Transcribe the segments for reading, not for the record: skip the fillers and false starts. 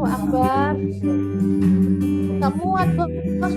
Akbar. Nggak muat, Bos.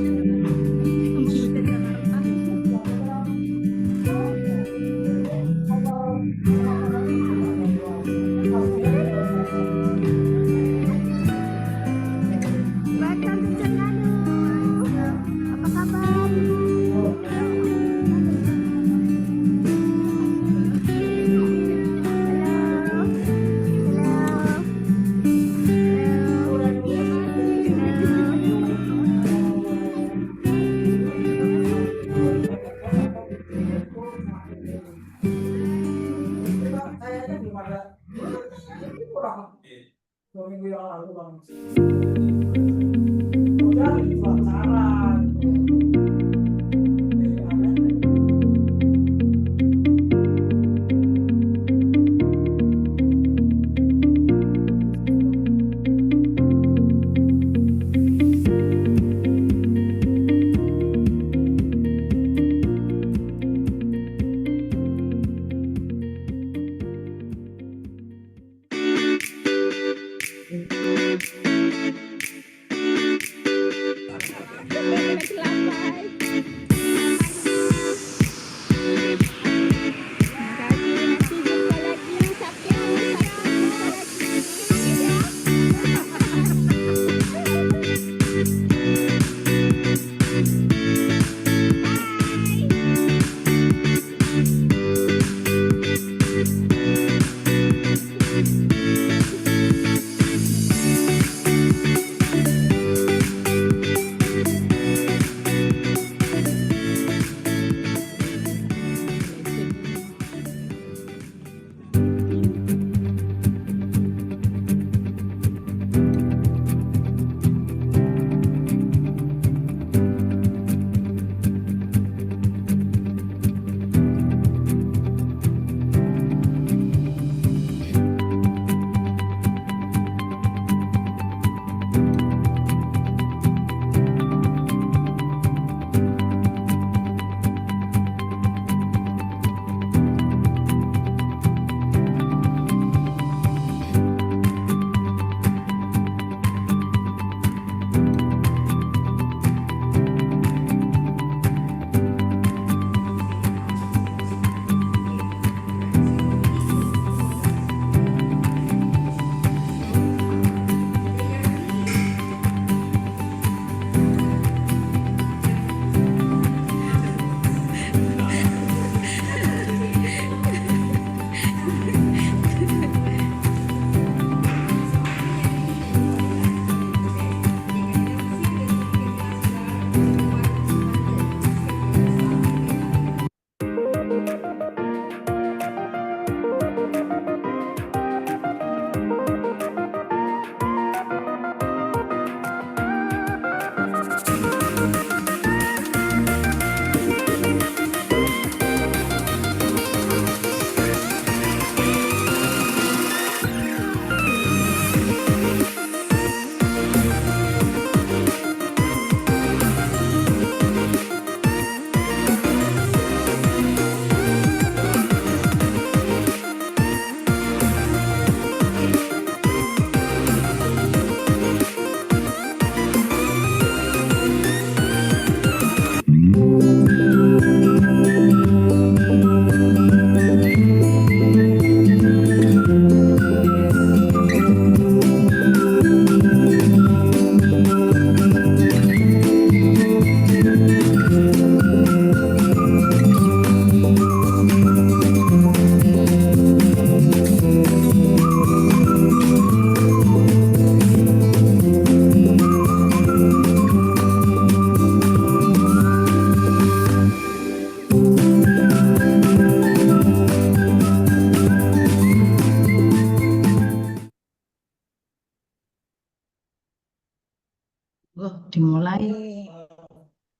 Dimulai.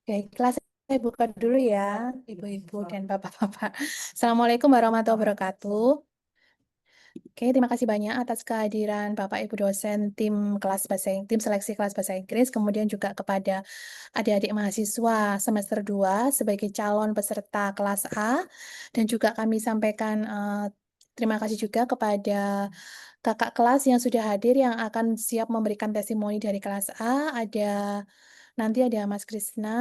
Oke, kelas saya buka dulu ya, Ibu-ibu dan Bapak-bapak. Assalamualaikum warahmatullahi wabarakatuh. Oke, terima kasih banyak atas kehadiran Bapak Ibu dosen tim seleksi kelas bahasa Inggris, kemudian juga kepada adik-adik mahasiswa semester 2 sebagai calon peserta kelas A, dan juga kami sampaikan terima kasih juga kepada kakak kelas yang sudah hadir yang akan siap memberikan testimoni dari kelas A, nanti ada Mas Krisna,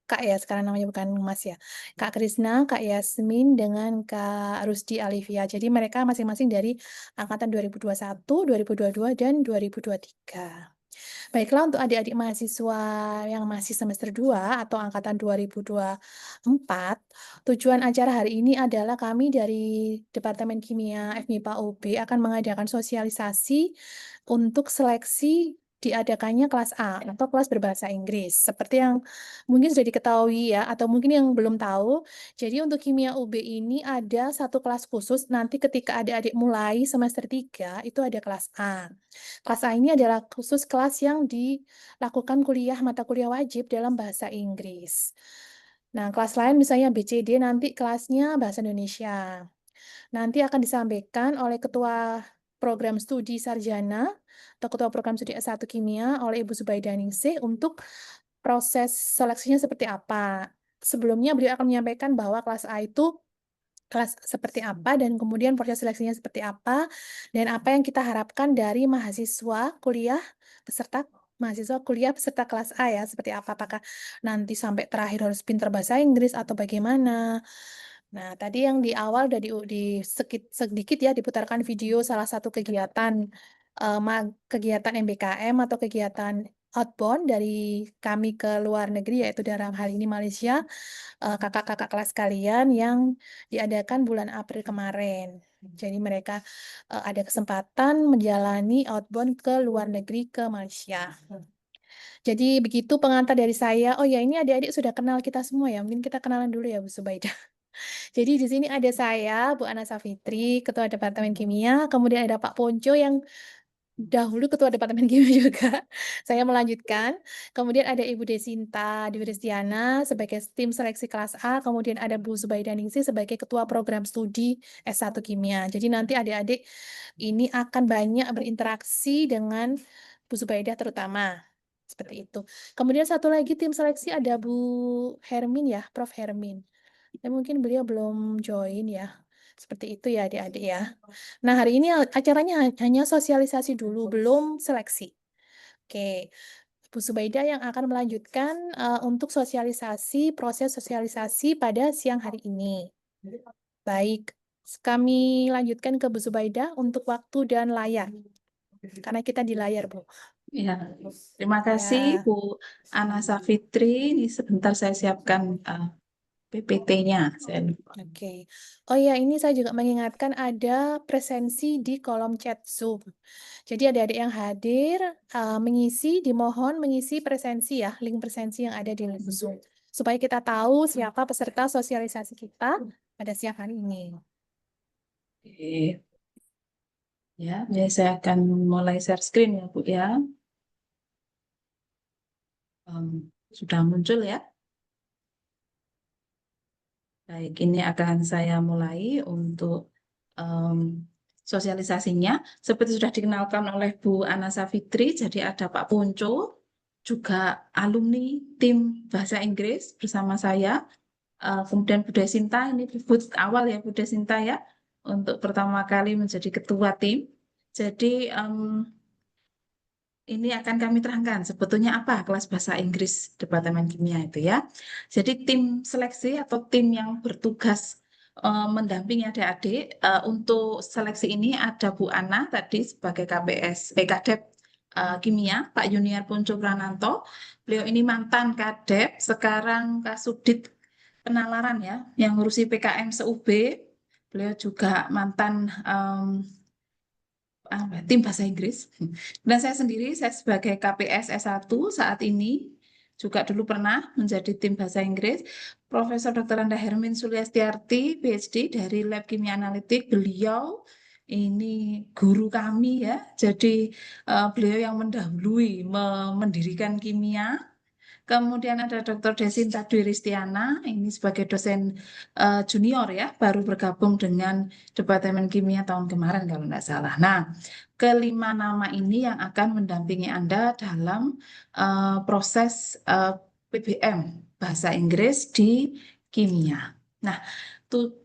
Kak ya, sekarang namanya bukan Mas ya. Kak Krisna, Kak Yasmin, dengan Kak Rusdi Alivia. Jadi mereka masing-masing dari angkatan 2021, 2022, dan 2023. Baiklah, untuk adik-adik mahasiswa yang masih semester 2 atau angkatan 2024, tujuan acara hari ini adalah kami dari Departemen Kimia FMIPA UB akan mengadakan sosialisasi untuk seleksi diadakannya kelas A atau kelas berbahasa Inggris. Seperti yang mungkin sudah diketahui ya, atau mungkin yang belum tahu, jadi untuk Kimia UB ini ada satu kelas khusus nanti ketika adik-adik mulai semester 3 itu ada kelas A. Kelas A ini adalah khusus kelas yang dilakukan mata kuliah wajib dalam bahasa Inggris. Nah, kelas lain misalnya BCD nanti kelasnya bahasa Indonesia. Nanti akan disampaikan oleh Ketua Program Studi Sarjana atau Ketua Program Studi S1 Kimia oleh Ibu Zubaida Ningsih untuk proses seleksinya seperti apa. Sebelumnya beliau akan menyampaikan bahwa kelas A itu kelas seperti apa dan kemudian proses seleksinya seperti apa dan apa yang kita harapkan dari mahasiswa kuliah peserta kelas A ya, seperti apa, apakah nanti sampai terakhir harus pintar bahasa Inggris atau bagaimana. Nah, tadi yang di awal udah sedikit ya diputarkan video salah satu kegiatan kegiatan MBKM atau kegiatan outbound dari kami ke luar negeri, yaitu dalam hal ini Malaysia, kakak-kakak kelas kalian yang diadakan bulan April kemarin. Jadi mereka ada kesempatan menjalani outbound ke luar negeri ke Malaysia. Jadi begitu pengantar dari saya. Oh ya, ini adik-adik sudah kenal kita semua ya. Mungkin kita kenalan dulu ya, Bu Subaidah. Jadi di sini ada saya, Bu Ana Safitri, Ketua Departemen Kimia. Kemudian ada Pak Ponco yang dahulu Ketua Departemen Kimia juga. Saya melanjutkan. Kemudian ada Ibu Desinta Diwiristiana sebagai tim seleksi kelas A. Kemudian ada Bu Zubaida Ningsih sebagai Ketua Program Studi S1 Kimia. Jadi nanti adik-adik ini akan banyak berinteraksi dengan Bu Zubaidah terutama. Seperti itu. Kemudian satu lagi tim seleksi ada Bu Hermin ya, Prof. Hermin. Dan mungkin beliau belum join ya. Seperti itu ya adik-adik ya. Nah, hari ini acaranya hanya sosialisasi dulu, belum seleksi. Oke, Bu Subaidah yang akan melanjutkan untuk proses sosialisasi pada siang hari ini. Baik, kami lanjutkan ke Bu Subaidah untuk waktu dan layar. Karena kita di layar, Bu. Ya, terima kasih Ya. Bu Ana Safitri. Ini sebentar saya siapkan PPT-nya. Oke. Oh ya, ini saya juga mengingatkan ada presensi di kolom chat Zoom. Jadi adik-adik yang hadir dimohon mengisi presensi ya, link presensi yang ada di Zoom. Supaya kita tahu siapa peserta sosialisasi kita pada siang hari ini. Oke. Ya, saya akan mulai share screen ya Bu ya. Sudah muncul ya. Baik, ini akan saya mulai untuk sosialisasinya. Seperti sudah dikenalkan oleh Bu Ana Safitri, jadi ada Pak Ponco, juga alumni tim Bahasa Inggris bersama saya. Kemudian Bu Desinta, ini debut awal ya Bu Desinta ya, untuk pertama kali menjadi ketua tim. Jadi ini akan kami terangkan sebetulnya apa kelas bahasa Inggris Departemen Kimia itu ya. Jadi tim seleksi atau tim yang bertugas mendampingi adik-adik untuk seleksi ini ada Bu Ana tadi sebagai Kadep Kimia, Pak Junior Punco Prananto. Beliau ini mantan Kadep, sekarang Kasudit Penalaran ya, yang ngurusi PKM se-UB. Beliau juga mantan tim bahasa Inggris. Dan saya sendiri, saya sebagai KPS S1 saat ini, juga dulu pernah menjadi tim bahasa Inggris. Profesor Dr. Anda Hermin Suliastiarti, PhD dari Lab Kimia Analitik, beliau ini guru kami ya. Jadi beliau yang mendahului mendirikan kimia. Kemudian ada Dr. Desinta Dwiristiana, ini sebagai dosen junior ya, baru bergabung dengan Departemen Kimia tahun kemarin kalau tidak salah. Nah, kelima nama ini yang akan mendampingi Anda dalam proses PBM Bahasa Inggris di Kimia. Nah,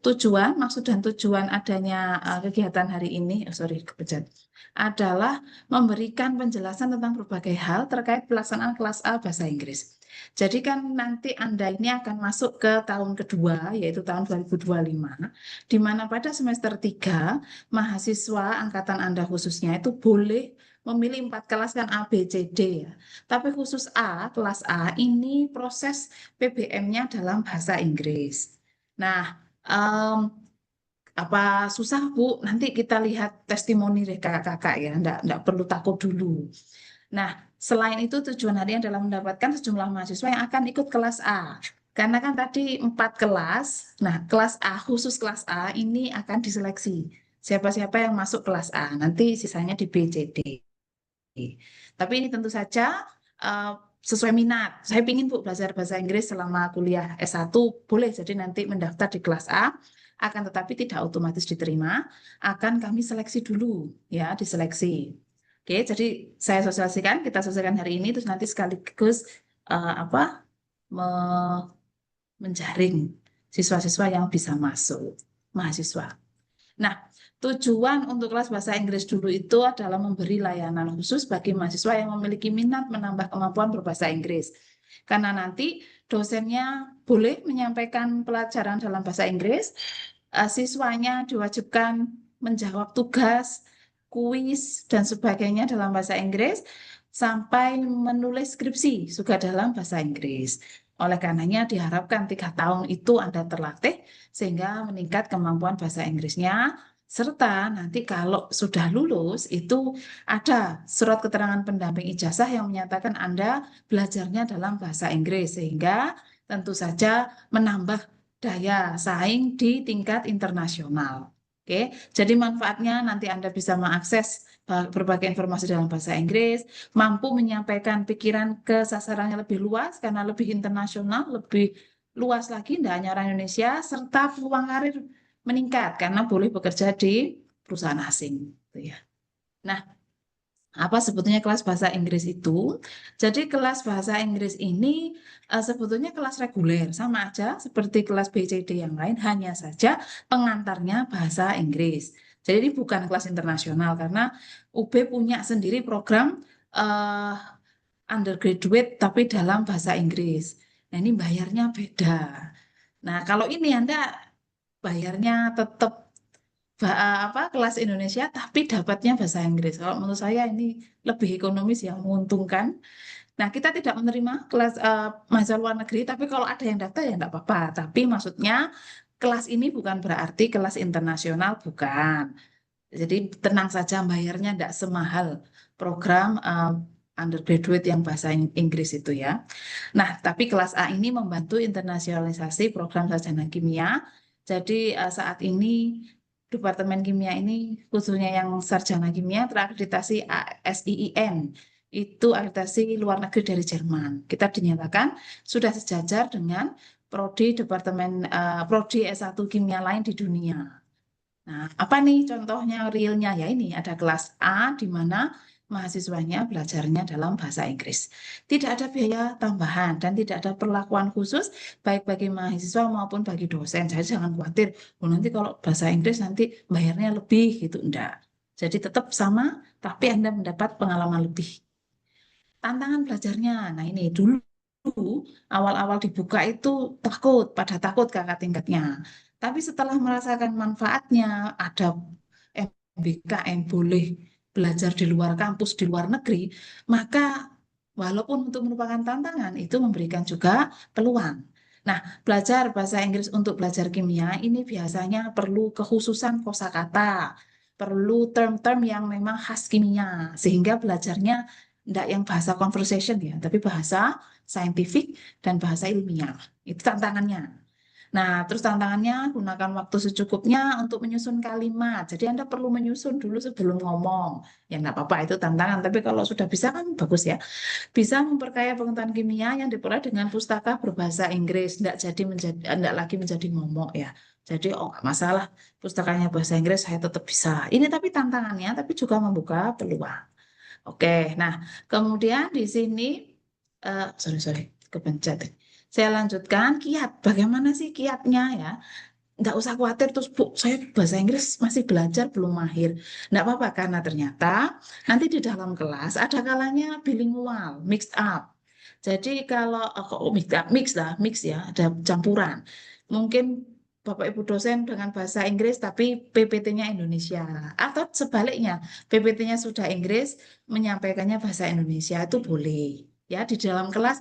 tujuan, maksud dan tujuan adanya kegiatan hari ini, sorry, kepencet, adalah memberikan penjelasan tentang berbagai hal terkait pelaksanaan kelas A Bahasa Inggris. Jadi kan nanti Anda ini akan masuk ke tahun kedua, yaitu tahun 2025, di mana pada semester 3, mahasiswa angkatan Anda khususnya itu boleh memilih 4 kelas kan A, B, C, D ya. Tapi khusus A, kelas A ini proses PBM-nya dalam bahasa Inggris. Nah, em, apa susah Bu? Nanti kita lihat testimoni dari kakak-kakak ya, enggak perlu takut dulu. Nah, selain itu tujuan harian adalah mendapatkan sejumlah mahasiswa yang akan ikut kelas A. Karena kan tadi 4 kelas, nah kelas A, khusus kelas A ini akan diseleksi. Siapa-siapa yang masuk kelas A, nanti sisanya di B, C, D. Tapi ini tentu saja eh, sesuai minat. Saya ingin Bu belajar bahasa Inggris selama kuliah S1, boleh jadi nanti mendaftar di kelas A, akan tetapi tidak otomatis diterima, akan kami seleksi dulu, ya, diseleksi. Oke, jadi saya sosialisasikan, kita sosialisasikan hari ini, terus nanti sekaligus apa me- menjaring siswa-siswa yang bisa masuk, mahasiswa. Nah, tujuan untuk kelas bahasa Inggris dulu itu adalah memberi layanan khusus bagi mahasiswa yang memiliki minat menambah kemampuan berbahasa Inggris. Karena nanti dosennya boleh menyampaikan pelajaran dalam bahasa Inggris, siswanya diwajibkan menjawab tugas, kuis, dan sebagainya dalam bahasa Inggris, sampai menulis skripsi juga dalam bahasa Inggris. Oleh karenanya diharapkan 3 tahun itu Anda terlatih sehingga meningkat kemampuan bahasa Inggrisnya, serta nanti kalau sudah lulus itu ada surat keterangan pendamping ijazah yang menyatakan Anda belajarnya dalam bahasa Inggris, sehingga tentu saja menambah daya saing di tingkat internasional. Oke, jadi manfaatnya nanti Anda bisa mengakses berbagai informasi dalam bahasa Inggris, mampu menyampaikan pikiran ke sasaran yang lebih luas karena lebih internasional, lebih luas lagi, tidak hanya orang Indonesia, serta peluang karir meningkat karena boleh bekerja di perusahaan asing. Gitu ya. Nah, apa sebetulnya kelas bahasa Inggris itu? Jadi kelas bahasa Inggris ini sebetulnya kelas reguler, sama aja seperti kelas BCD yang lain, hanya saja pengantarnya bahasa Inggris. Jadi ini bukan kelas internasional karena UB punya sendiri program eh, undergraduate tapi dalam bahasa Inggris. Nah ini bayarnya beda. Nah kalau ini Anda bayarnya tetap apa kelas Indonesia tapi dapatnya bahasa Inggris. Kalau menurut saya ini lebih ekonomis yang menguntungkan. Nah, kita tidak menerima kelas mahasiswa luar negeri, tapi kalau ada yang daftar ya enggak apa-apa. Tapi maksudnya kelas ini bukan berarti kelas internasional, bukan. Jadi tenang saja bayarnya enggak semahal program undergraduate yang bahasa Inggris itu ya. Nah, tapi kelas A ini membantu internasionalisasi program sarjana kimia. Jadi saat ini Departemen Kimia ini khususnya yang sarjana kimia terakreditasi ASIIN. Itu akreditasi luar negeri dari Jerman. Kita dinyatakan sudah sejajar dengan prodi S1 kimia lain di dunia. Nah, apa nih contohnya realnya? Ya ini ada kelas A di mana mahasiswanya belajarnya dalam bahasa Inggris. Tidak ada biaya tambahan dan tidak ada perlakuan khusus baik bagi mahasiswa maupun bagi dosen. Jadi jangan khawatir, oh, nanti kalau bahasa Inggris nanti bayarnya lebih gitu. Enggak. Jadi tetap sama, tapi Anda mendapat pengalaman lebih. Tantangan belajarnya, nah ini dulu awal-awal dibuka itu takut, pada takut kakak tingkatnya. Tapi setelah merasakan manfaatnya, ada MBKM boleh belajar di luar kampus, di luar negeri, maka walaupun untuk merupakan tantangan, itu memberikan juga peluang. Nah, belajar bahasa Inggris untuk belajar kimia ini biasanya perlu kekhususan kosakata, perlu term-term yang memang khas kimia, sehingga belajarnya tidak yang bahasa conversation ya, tapi bahasa saintifik dan bahasa ilmiah. Itu tantangannya. Nah, terus tantangannya gunakan waktu secukupnya untuk menyusun kalimat. Jadi Anda perlu menyusun dulu sebelum ngomong. Ya nggak apa-apa itu tantangan, tapi kalau sudah bisa kan bagus ya. Bisa memperkaya pengetahuan kimia yang diperoleh dengan pustaka berbahasa Inggris. Nggak lagi menjadi momok ya. Jadi oh nggak masalah pustakanya bahasa Inggris saya tetap bisa. Ini tapi tantangannya, tapi juga membuka peluang. Oke, nah kemudian di sini, sorry, kepencet. Saya lanjutkan kiat. Bagaimana sih kiatnya ya? nggak usah khawatir terus Bu, saya bahasa Inggris masih belajar belum mahir. Nggak apa-apa karena ternyata nanti di dalam kelas ada kalanya bilingual, mixed up. Jadi kalau kok mixed up, mix ya, ada campuran. Mungkin Bapak Ibu dosen dengan bahasa Inggris tapi PPT-nya Indonesia atau sebaliknya, PPT-nya sudah Inggris menyampaikannya bahasa Indonesia itu boleh. Ya, di dalam kelas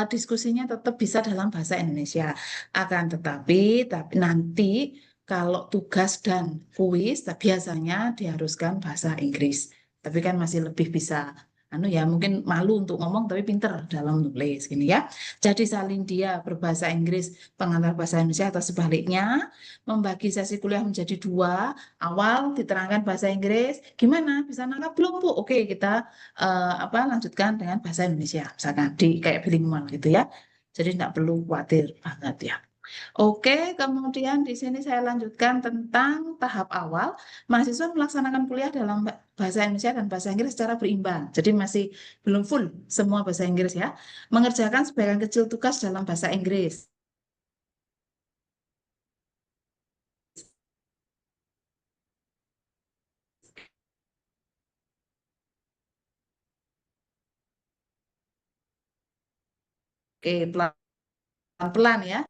diskusinya tetap bisa dalam bahasa Indonesia. Akan tapi nanti kalau tugas dan kuis biasanya diharuskan bahasa Inggris. Tapi kan masih lebih bisa ya mungkin malu untuk ngomong tapi pinter dalam nulis gini ya. Jadi salin dia berbahasa Inggris, pengantar bahasa Indonesia atau sebaliknya, membagi sesi kuliah menjadi dua, awal diterangkan bahasa Inggris, gimana? Bisa nangkap belum Bu? Oke, kita lanjutkan dengan bahasa Indonesia, misalkan di kayak bilingual gitu ya. Jadi tidak perlu khawatir banget ya. Oke, kemudian di sini saya lanjutkan tentang tahap awal. Mahasiswa melaksanakan kuliah dalam bahasa Indonesia dan bahasa Inggris secara berimbang. Jadi masih belum full semua bahasa Inggris ya. Mengerjakan sebagian kecil tugas dalam bahasa Inggris. Oke, pelan-pelan ya.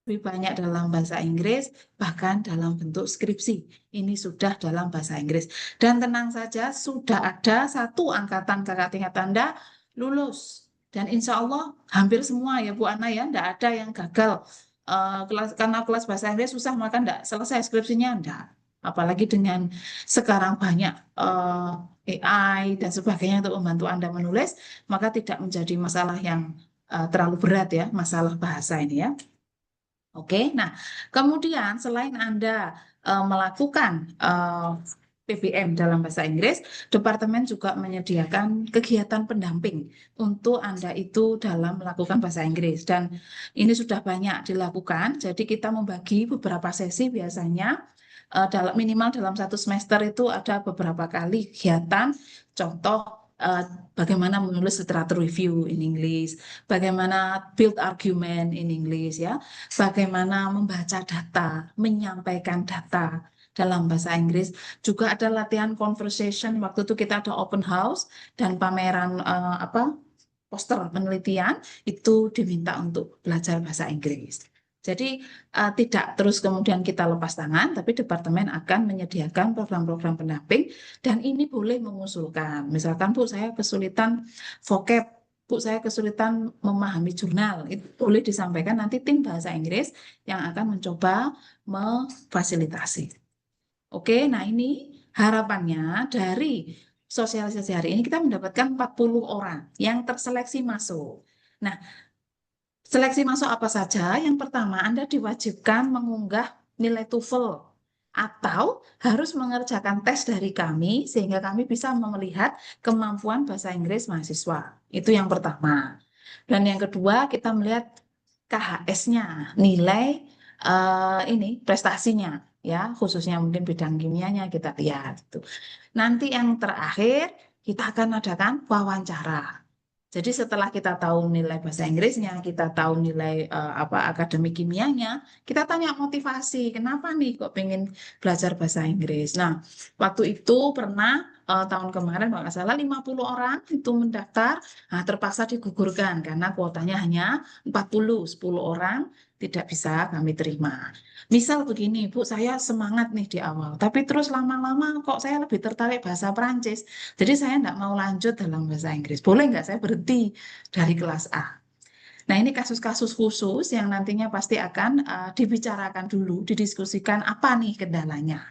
Lebih banyak dalam bahasa Inggris, bahkan dalam bentuk skripsi. Ini sudah dalam bahasa Inggris. Dan tenang saja, sudah ada satu angkatan kakak tingkat Anda lulus. Dan insya Allah hampir semua ya Bu Ana ya, tidak ada yang gagal. Karena kelas bahasa Inggris susah, maka tidak selesai skripsinya, enggak. Apalagi dengan sekarang banyak AI dan sebagainya untuk membantu Anda menulis, maka tidak menjadi masalah yang terlalu berat ya, masalah bahasa ini ya. Oke, nah kemudian selain Anda melakukan PBM dalam bahasa Inggris, departemen juga menyediakan kegiatan pendamping untuk Anda itu dalam melakukan bahasa Inggris. Dan ini sudah banyak dilakukan, jadi kita membagi beberapa sesi biasanya minimal dalam satu semester itu ada beberapa kali kegiatan, contoh eh, bagaimana menulis literatur review in English, bagaimana build argument in English ya, bagaimana membaca data, menyampaikan data dalam bahasa Inggris. Juga ada latihan conversation, waktu itu kita ada open house dan pameran poster penelitian itu diminta untuk belajar bahasa Inggris. Jadi tidak terus kemudian kita lepas tangan, tapi departemen akan menyediakan program-program pendamping dan ini boleh mengusulkan. Misalkan Bu, saya kesulitan vocab, Bu, saya kesulitan memahami jurnal, itu boleh disampaikan nanti tim bahasa Inggris yang akan mencoba memfasilitasi. Oke, nah ini harapannya dari sosialisasi hari ini kita mendapatkan 40 orang yang terseleksi masuk. Nah, seleksi masuk apa saja? Yang pertama, Anda diwajibkan mengunggah nilai TOEFL atau harus mengerjakan tes dari kami sehingga kami bisa melihat kemampuan bahasa Inggris mahasiswa. Itu yang pertama. Dan yang kedua, kita melihat KHS-nya, nilai ini prestasinya ya, khususnya mungkin bidang kimianya kita lihat itu. Nanti yang terakhir kita akan adakan wawancara. Jadi setelah kita tahu nilai bahasa Inggrisnya, kita tahu nilai akademik kimianya, kita tanya motivasi, kenapa nih kok pengen belajar bahasa Inggris? Nah, waktu itu pernah tahun kemarin kalau nggak salah 50 orang itu mendaftar, nah, terpaksa digugurkan karena kuotanya hanya 40, 10 orang tidak bisa kami terima. Misal begini, Bu, saya semangat nih di awal, tapi terus lama-lama kok saya lebih tertarik bahasa Perancis. Jadi saya tidak mau lanjut dalam bahasa Inggris. Boleh nggak saya berhenti dari kelas A? Nah, ini kasus-kasus khusus yang nantinya pasti akan dibicarakan dulu, didiskusikan apa nih kendalanya.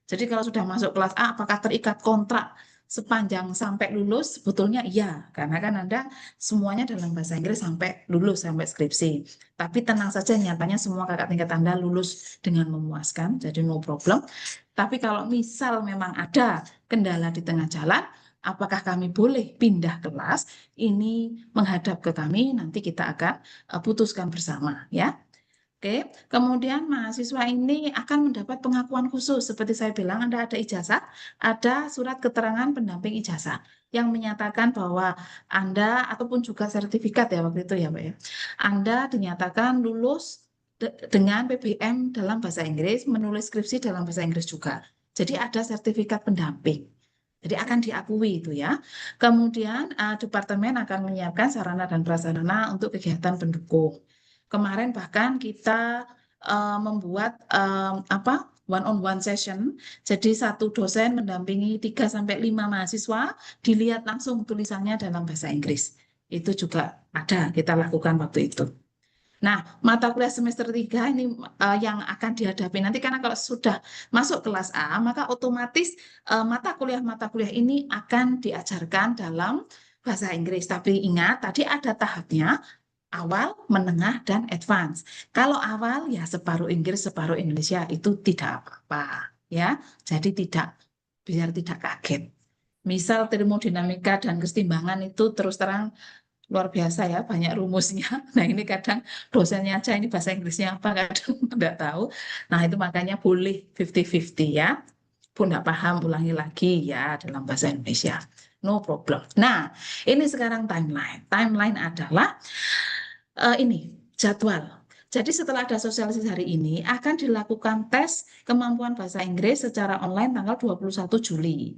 Jadi kalau sudah masuk kelas A, apakah terikat kontrak sepanjang sampai lulus? Sebetulnya iya, karena kan Anda semuanya dalam bahasa Inggris sampai lulus, sampai skripsi. Tapi tenang saja, nyatanya semua kakak tingkat Anda lulus dengan memuaskan, jadi no problem. Tapi kalau misal memang ada kendala di tengah jalan, apakah kami boleh pindah kelas? Ini menghadap ke kami, nanti kita akan putuskan bersama, ya. Oke, kemudian mahasiswa ini akan mendapat pengakuan khusus. Seperti saya bilang, Anda ada ijazah, ada surat keterangan pendamping ijazah yang menyatakan bahwa Anda, ataupun juga sertifikat ya waktu itu ya Pak ya, Anda dinyatakan lulus dengan PBM dalam bahasa Inggris, menulis skripsi dalam bahasa Inggris juga. Jadi ada sertifikat pendamping. Jadi akan diakui itu ya. Kemudian departemen akan menyiapkan sarana dan prasarana untuk kegiatan pendukung. Kemarin bahkan kita membuat apa one on one session. Jadi satu dosen mendampingi 3 sampai 5 mahasiswa, dilihat langsung tulisannya dalam bahasa Inggris. Itu juga ada kita lakukan waktu itu. Nah, mata kuliah semester 3 ini yang akan dihadapi nanti karena kalau sudah masuk kelas A, maka otomatis mata kuliah ini akan diajarkan dalam bahasa Inggris. Tapi ingat, tadi ada tahapnya awal, menengah, dan advance. Kalau awal ya separuh Inggris, separuh Indonesia itu tidak apa-apa ya. Jadi tidak biar tidak kaget. Misal termodinamika dan kesetimbangan itu terus terang luar biasa ya, banyak rumusnya. Nah ini kadang dosennya aja ini bahasa Inggrisnya apa kadang tidak tahu. Nah itu makanya boleh 50-50 ya. Pun tidak paham ulangi lagi ya dalam bahasa Indonesia. No problem. Nah ini sekarang timeline. Timeline adalah ini jadwal. Jadi setelah ada sosialisasi hari ini akan dilakukan tes kemampuan bahasa Inggris secara online tanggal 21 Juli.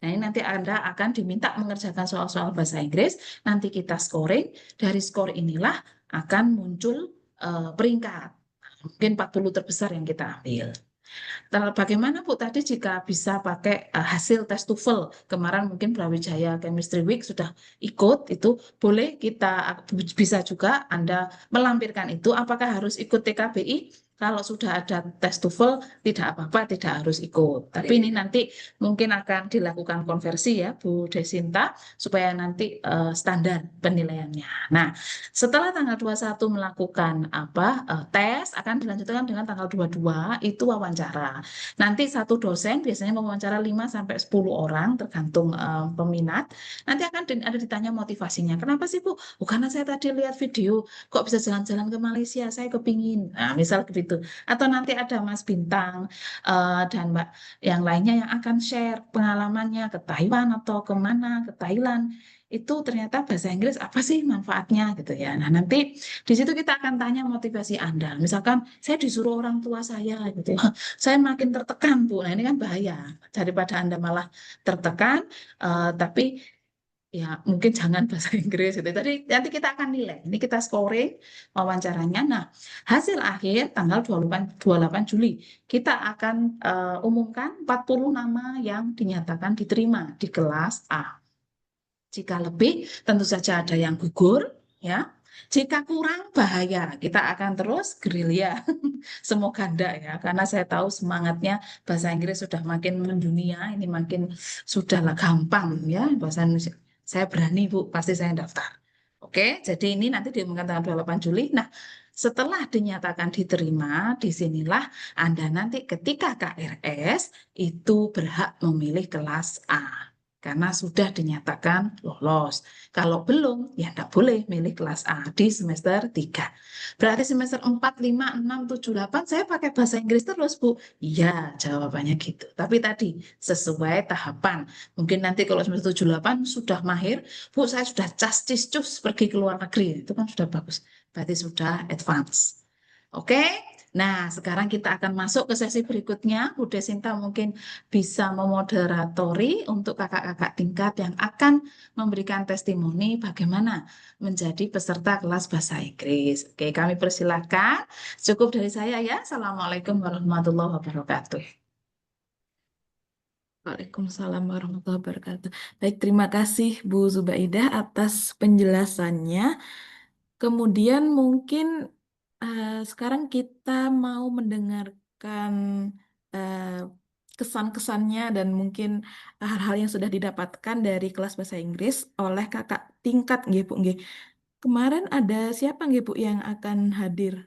Nah, ini nanti Anda akan diminta mengerjakan soal-soal bahasa Inggris, nanti kita scoring, dari skor inilah akan muncul peringkat. Mungkin 40 terbesar yang kita ambil. Bagaimana Bu tadi jika bisa pakai hasil tes TOEFL kemarin mungkin Brawijaya Chemistry Week sudah ikut itu boleh kita bisa juga Anda melampirkan itu apakah harus ikut TKBI kalau sudah ada tes TOEFL tidak apa-apa tidak harus ikut tapi ini nanti mungkin akan dilakukan konversi ya Bu Desinta supaya nanti standar penilaiannya. Nah, setelah tanggal 21 melakukan tes akan dilanjutkan dengan tanggal 22 itu wawancara. Nanti satu dosen biasanya mewawancara 5 sampai 10 orang tergantung peminat. Nanti akan ada ditanya motivasinya. Kenapa sih Bu? Oh, karena saya tadi lihat video kok bisa jalan-jalan ke Malaysia, saya kepingin. Nah, misal begitu. Atau nanti ada Mas Bintang dan Mbak yang lainnya yang akan share pengalamannya ke Taiwan atau kemana, ke Thailand. Itu ternyata bahasa Inggris apa sih manfaatnya gitu ya. Nah, nanti di situ kita akan tanya motivasi Anda. Misalkan saya disuruh orang tua saya gitu ya saya makin tertekan, Bu. Nah, ini kan bahaya. Daripada Anda malah tertekan, tapi ya mungkin jangan bahasa Inggris gitu. Tadi nanti kita akan nilai. Ini kita scoring wawancaranya. Nah, hasil akhir tanggal 28 Juli kita akan umumkan 40 nama yang dinyatakan diterima di kelas A. Jika lebih, tentu saja ada yang gugur, ya. Jika kurang, bahaya. Kita akan terus gerilya. Semoga enggak ya, karena saya tahu semangatnya bahasa Inggris sudah makin mendunia, ini makin sudahlah gampang ya bahasa Indonesia. Saya berani Bu, pasti saya daftar. Oke, jadi ini nanti diumumkan tanggal 28 Juli. Nah, setelah dinyatakan diterima, disinilah Anda nanti ketika KRS itu berhak memilih kelas A karena sudah dinyatakan lolos. Kalau belum, ya tidak boleh milih kelas A di semester 3. Berarti semester 4, 5, 6, 7, 8 saya pakai bahasa Inggris terus, Bu. Iya, jawabannya gitu. Tapi tadi sesuai tahapan. Mungkin nanti kalau semester 7, 8 sudah mahir, Bu, saya sudah cascis cus pergi ke luar negeri. Itu kan sudah bagus. Berarti sudah advance. Oke? Nah, sekarang kita akan masuk ke sesi berikutnya. Bu Desinta mungkin bisa memoderatori untuk kakak-kakak tingkat yang akan memberikan testimoni bagaimana menjadi peserta kelas bahasa Inggris. Oke, kami persilahkan. Cukup dari saya ya. Assalamualaikum warahmatullahi wabarakatuh. Waalaikumsalam warahmatullahi wabarakatuh. Baik, terima kasih Bu Zubaidah atas penjelasannya. Kemudian mungkin sekarang kita mau mendengarkan eh, kesan-kesannya dan mungkin hal-hal yang sudah didapatkan dari kelas bahasa Inggris oleh kakak tingkat nggih Bu nggih. Kemarin ada siapa nggih Bu yang akan hadir?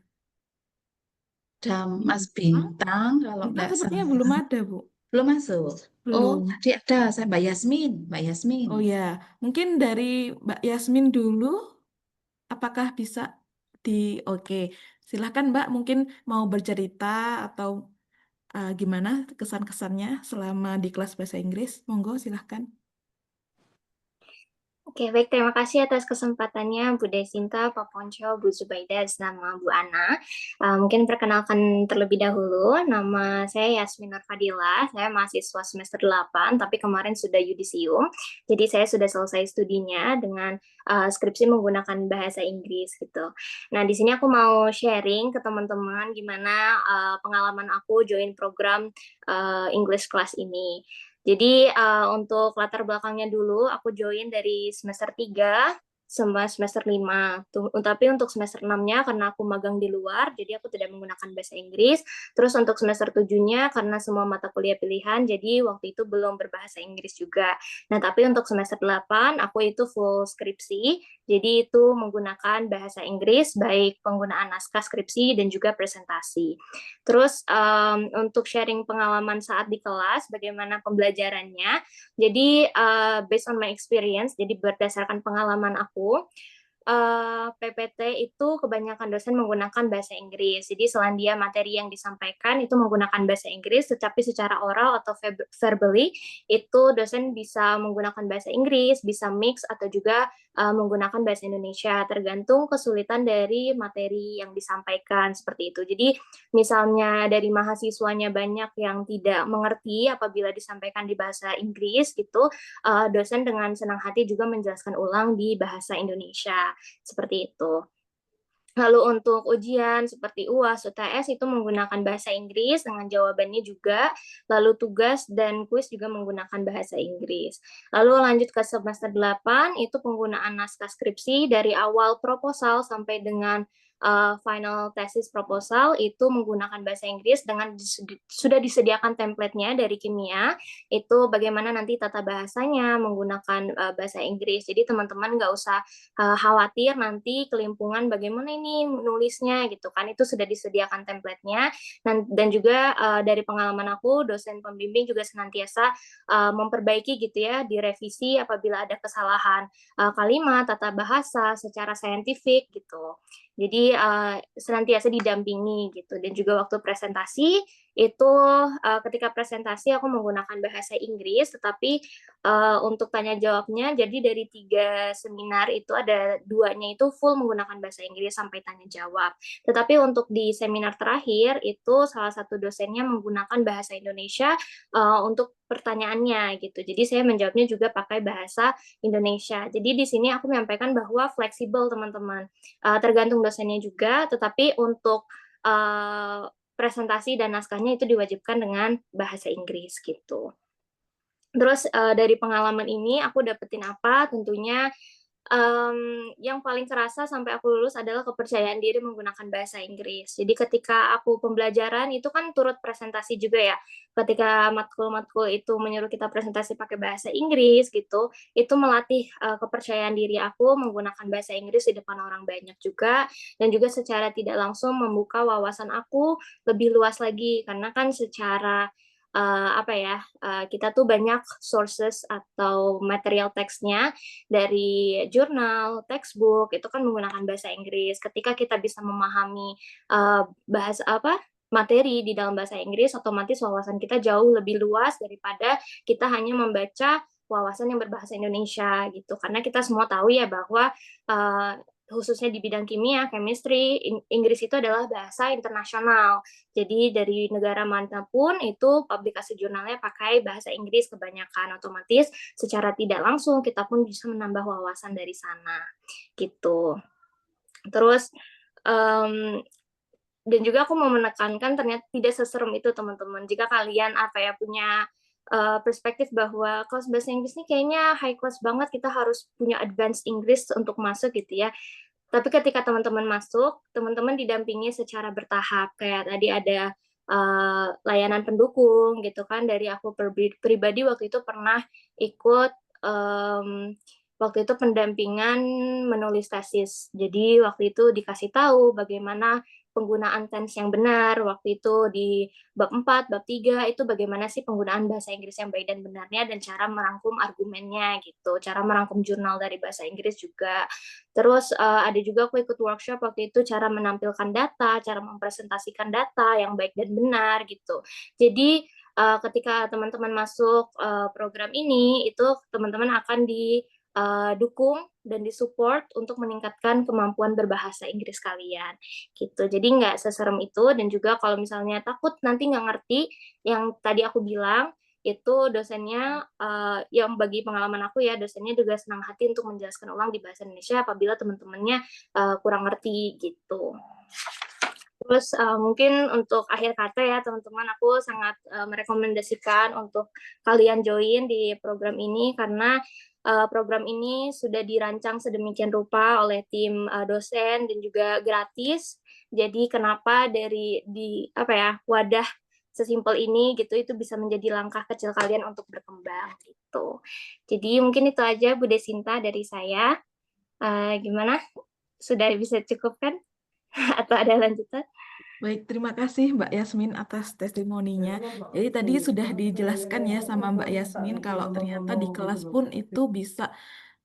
Dan Mas Bintang? Bintang, kalau Bintang nggak sepertinya salah, belum ada Bu. belum masuk. Oh, Belum. tadi ada saya Mbak Yasmin. Mbak Yasmin. Oh ya, mungkin dari Mbak Yasmin dulu, apakah bisa di oke. Silahkan Mbak, mungkin mau bercerita atau gimana kesan-kesannya selama di kelas bahasa Inggris? Monggo, silahkan. Oke, baik. Terima kasih atas kesempatannya Bu Desinta, Pak Ponco, Bu Zubaida, sama Bu Ana. Mungkin perkenalkan terlebih dahulu, nama saya Yasmin Nur Fadila, saya mahasiswa semester 8, tapi kemarin sudah yudisium. Jadi saya sudah selesai studinya dengan skripsi menggunakan bahasa Inggris gitu. Nah, di sini aku mau sharing ke teman-teman gimana pengalaman aku join program English class ini. Jadi untuk latar belakangnya dulu, aku join dari semester 3 sama semester 5. Tapi untuk semester 6-nya karena aku magang di luar, jadi aku tidak menggunakan bahasa Inggris. Terus untuk semester 7-nya karena semua mata kuliah pilihan, jadi waktu itu belum berbahasa Inggris juga. Nah, tapi untuk semester 8, aku itu full skripsi, jadi itu menggunakan bahasa Inggris, baik penggunaan naskah skripsi dan juga presentasi. Terus untuk sharing pengalaman saat di kelas, bagaimana pembelajarannya. Jadi based on my experience, jadi berdasarkan pengalaman aku, PPT itu kebanyakan dosen menggunakan bahasa Inggris. Jadi Selandia materi yang disampaikan itu menggunakan bahasa Inggris, tetapi secara oral atau verbally itu dosen bisa menggunakan bahasa Inggris, bisa mix atau juga menggunakan bahasa Indonesia, tergantung kesulitan dari materi yang disampaikan seperti itu. Jadi misalnya dari mahasiswanya banyak yang tidak mengerti apabila disampaikan di bahasa Inggris gitu, dosen dengan senang hati juga menjelaskan ulang di bahasa Indonesia. Seperti itu. Lalu untuk ujian seperti UAS, UTS itu menggunakan bahasa Inggris dengan jawabannya juga, lalu tugas dan kuis juga menggunakan bahasa Inggris. Lalu lanjut ke semester 8, itu penggunaan naskah skripsi dari awal proposal sampai dengan final thesis proposal itu menggunakan bahasa Inggris dengan sudah disediakan template-nya dari kimia, itu bagaimana nanti tata bahasanya menggunakan bahasa Inggris. Jadi teman-teman nggak usah khawatir nanti kelimpungan bagaimana ini nulisnya gitu kan, itu sudah disediakan template-nya. Dan juga dari pengalaman aku, dosen pembimbing juga senantiasa memperbaiki gitu ya, direvisi apabila ada kesalahan kalimat, tata bahasa secara saintifik gitu. Jadi senantiasa didampingi gitu. Dan juga waktu presentasi itu ketika presentasi aku menggunakan bahasa Inggris, tetapi untuk tanya jawabnya jadi dari 3 seminar itu ada 2-nya itu full menggunakan bahasa Inggris sampai tanya jawab. Tetapi untuk di seminar terakhir itu salah satu dosennya menggunakan bahasa Indonesia untuk pertanyaannya gitu. Jadi saya menjawabnya juga pakai bahasa Indonesia. Jadi di sini aku menyampaikan bahwa fleksibel teman-teman. Tergantung dosennya juga, tetapi untuk presentasi dan naskahnya itu diwajibkan dengan bahasa Inggris gitu. Terus dari pengalaman ini aku dapetin apa? Tentunya yang paling kerasa sampai aku lulus adalah kepercayaan diri menggunakan bahasa Inggris. Jadi ketika aku pembelajaran itu kan turut presentasi juga ya. Ketika matkul-matkul itu menyuruh kita presentasi pakai bahasa Inggris gitu, itu melatih kepercayaan diri aku menggunakan bahasa Inggris di depan orang banyak juga, dan juga secara tidak langsung membuka wawasan aku lebih luas lagi, karena kan secara kita tuh banyak sources atau material teksnya dari jurnal, textbook itu kan menggunakan bahasa Inggris. Ketika kita bisa memahami bahasa materi di dalam bahasa Inggris, otomatis wawasan kita jauh lebih luas daripada kita hanya membaca wawasan yang berbahasa Indonesia gitu. Karena kita semua tahu ya bahwa khususnya di bidang kimia, chemistry, Inggris itu adalah bahasa internasional. Jadi dari negara manapun itu publikasi jurnalnya pakai bahasa Inggris kebanyakan, otomatis secara tidak langsung kita pun bisa menambah wawasan dari sana gitu. Terus dan juga aku mau menekankan ternyata tidak seserem itu teman-teman. Jika kalian punya perspektif bahwa kelas bahasa Inggris ini kayaknya high class banget, kita harus punya advance Inggris untuk masuk gitu ya. Tapi ketika teman-teman masuk, teman-teman didampingi secara bertahap. Kayak tadi ada layanan pendukung gitu kan. Dari aku pribadi waktu itu pernah ikut waktu itu pendampingan menulis tesis. Jadi waktu itu dikasih tahu bagaimana penggunaan tense yang benar waktu itu di bab 4, bab 3 itu bagaimana sih penggunaan bahasa Inggris yang baik dan benarnya dan cara merangkum argumennya gitu, cara merangkum jurnal dari bahasa Inggris juga. Terus ada juga aku ikut workshop waktu itu cara menampilkan data, cara mempresentasikan data yang baik dan benar gitu. Jadi ketika teman-teman masuk program ini itu teman-teman akan didukung dan disupport untuk meningkatkan kemampuan berbahasa Inggris kalian gitu. Jadi nggak seserem itu dan juga kalau misalnya takut nanti nggak ngerti yang tadi aku bilang itu dosennya yang bagi pengalaman aku ya dosennya juga senang hati untuk menjelaskan ulang di bahasa Indonesia apabila teman-temannya kurang ngerti gitu. Terus mungkin untuk akhir kata ya teman-teman aku sangat merekomendasikan untuk kalian join di program ini karena program ini sudah dirancang sedemikian rupa oleh tim dosen dan juga gratis. Jadi kenapa dari wadah sesimpel ini gitu itu bisa menjadi langkah kecil kalian untuk berkembang gitu. Jadi mungkin itu aja Bu Desinta dari saya. Gimana? Sudah bisa cukup kan? Atau ada lanjutan? Baik, terima kasih Mbak Yasmin atas testimoninya. Jadi tadi sudah dijelaskan ya sama Mbak Yasmin kalau ternyata di kelas pun itu bisa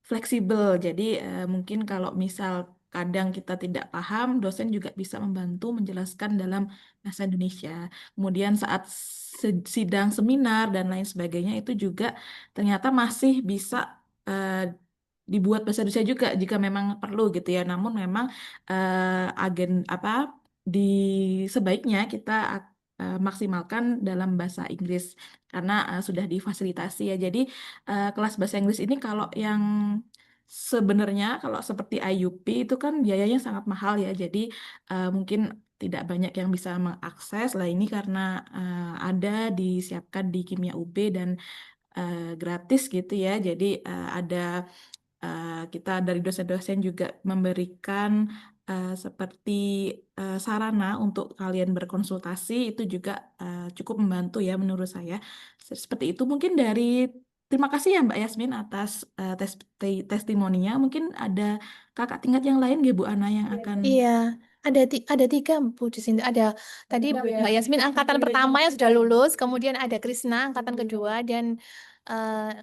fleksibel. Jadi mungkin kalau misal kadang kita tidak paham, dosen juga bisa membantu menjelaskan dalam bahasa Indonesia. Kemudian saat sidang seminar dan lain sebagainya itu juga ternyata masih bisa dibuat bahasa Indonesia juga jika memang perlu gitu ya. Namun memang di sebaiknya kita maksimalkan dalam bahasa Inggris karena sudah difasilitasi ya. Jadi kelas bahasa Inggris ini kalau yang sebenarnya kalau seperti IUP itu kan biayanya sangat mahal ya. Jadi mungkin tidak banyak yang bisa mengakses. Lah ini karena ada disiapkan di Kimia UB dan gratis gitu ya. Jadi kita dari dosen-dosen juga memberikan seperti sarana untuk kalian berkonsultasi itu juga cukup membantu ya menurut saya. Seperti itu mungkin terima kasih ya Mbak Yasmin atas testimoninya. Mungkin ada kakak tingkat yang lain ya Bu Ana yang akan Iya, ada tiga Bu di sini. Ada tadi Mbak Yasmin angkatan pertama yang sudah lulus, kemudian ada Krisna angkatan kedua dan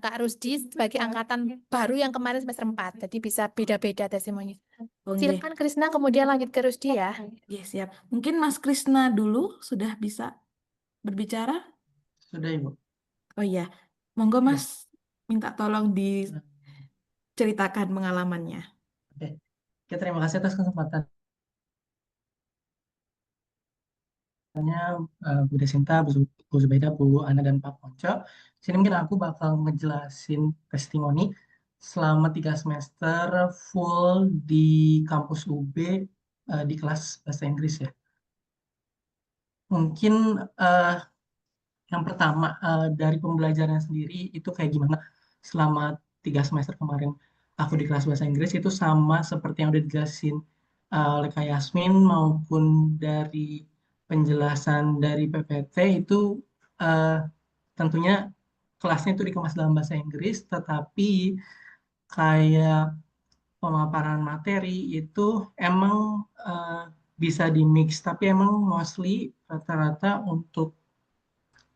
Kak Rusdi sebagai angkatan baru yang kemarin semester 4. Jadi bisa beda-beda testimoni. Oh, nggih. Silakan Krisna kemudian lanjut ke Rusdi ya. Nggih, siap. Mungkin Mas Krisna dulu sudah bisa berbicara. Sudah, Ibu. Oh iya, monggo Ya. Mas minta tolong diceritakan pengalamannya. Oke. Oke, terima kasih atas kesempatannya Bu Desinta, Bu Zubaida, Bu Ana, dan Pak Ponco. Sini mungkin aku bakal ngejelasin testimoni selama 3 semester full di kampus UB di kelas bahasa Inggris ya. Mungkin yang pertama dari pembelajaran sendiri itu kayak gimana selama 3 semester kemarin aku di kelas bahasa Inggris itu sama seperti yang udah dijelasin oleh Kak Yasmin maupun dari penjelasan dari PPT itu eh, tentunya kelasnya itu dikemas dalam bahasa Inggris tetapi kayak pemaparan materi itu emang eh, bisa di mix tapi emang mostly rata-rata untuk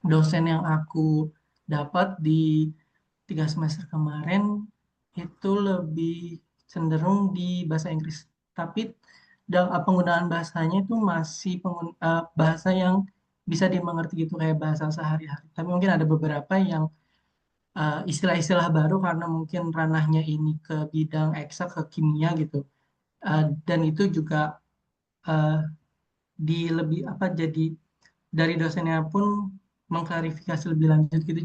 dosen yang aku dapat di 3 semester kemarin itu lebih cenderung di bahasa Inggris. Tapi penggunaan bahasanya itu masih bahasa yang bisa dimengerti gitu kayak bahasa sehari-hari. Tapi mungkin ada beberapa yang istilah-istilah baru karena mungkin ranahnya ini ke bidang eksak, ke kimia gitu. Dan itu juga uh, lebih jadi dari dosennya pun mengklarifikasi lebih lanjut gitu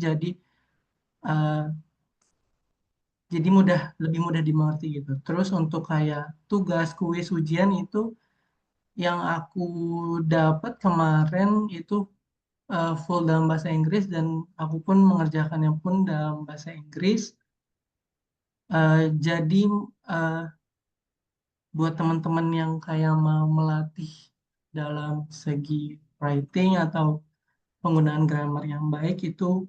uh, jadi lebih mudah dimengerti gitu. Terus untuk kayak tugas, kuis, ujian itu yang aku dapat kemarin itu full dalam bahasa Inggris dan aku pun mengerjakannya pun dalam bahasa Inggris. Jadi uh, buat teman-teman yang kayak mau melatih dalam segi writing atau penggunaan grammar yang baik itu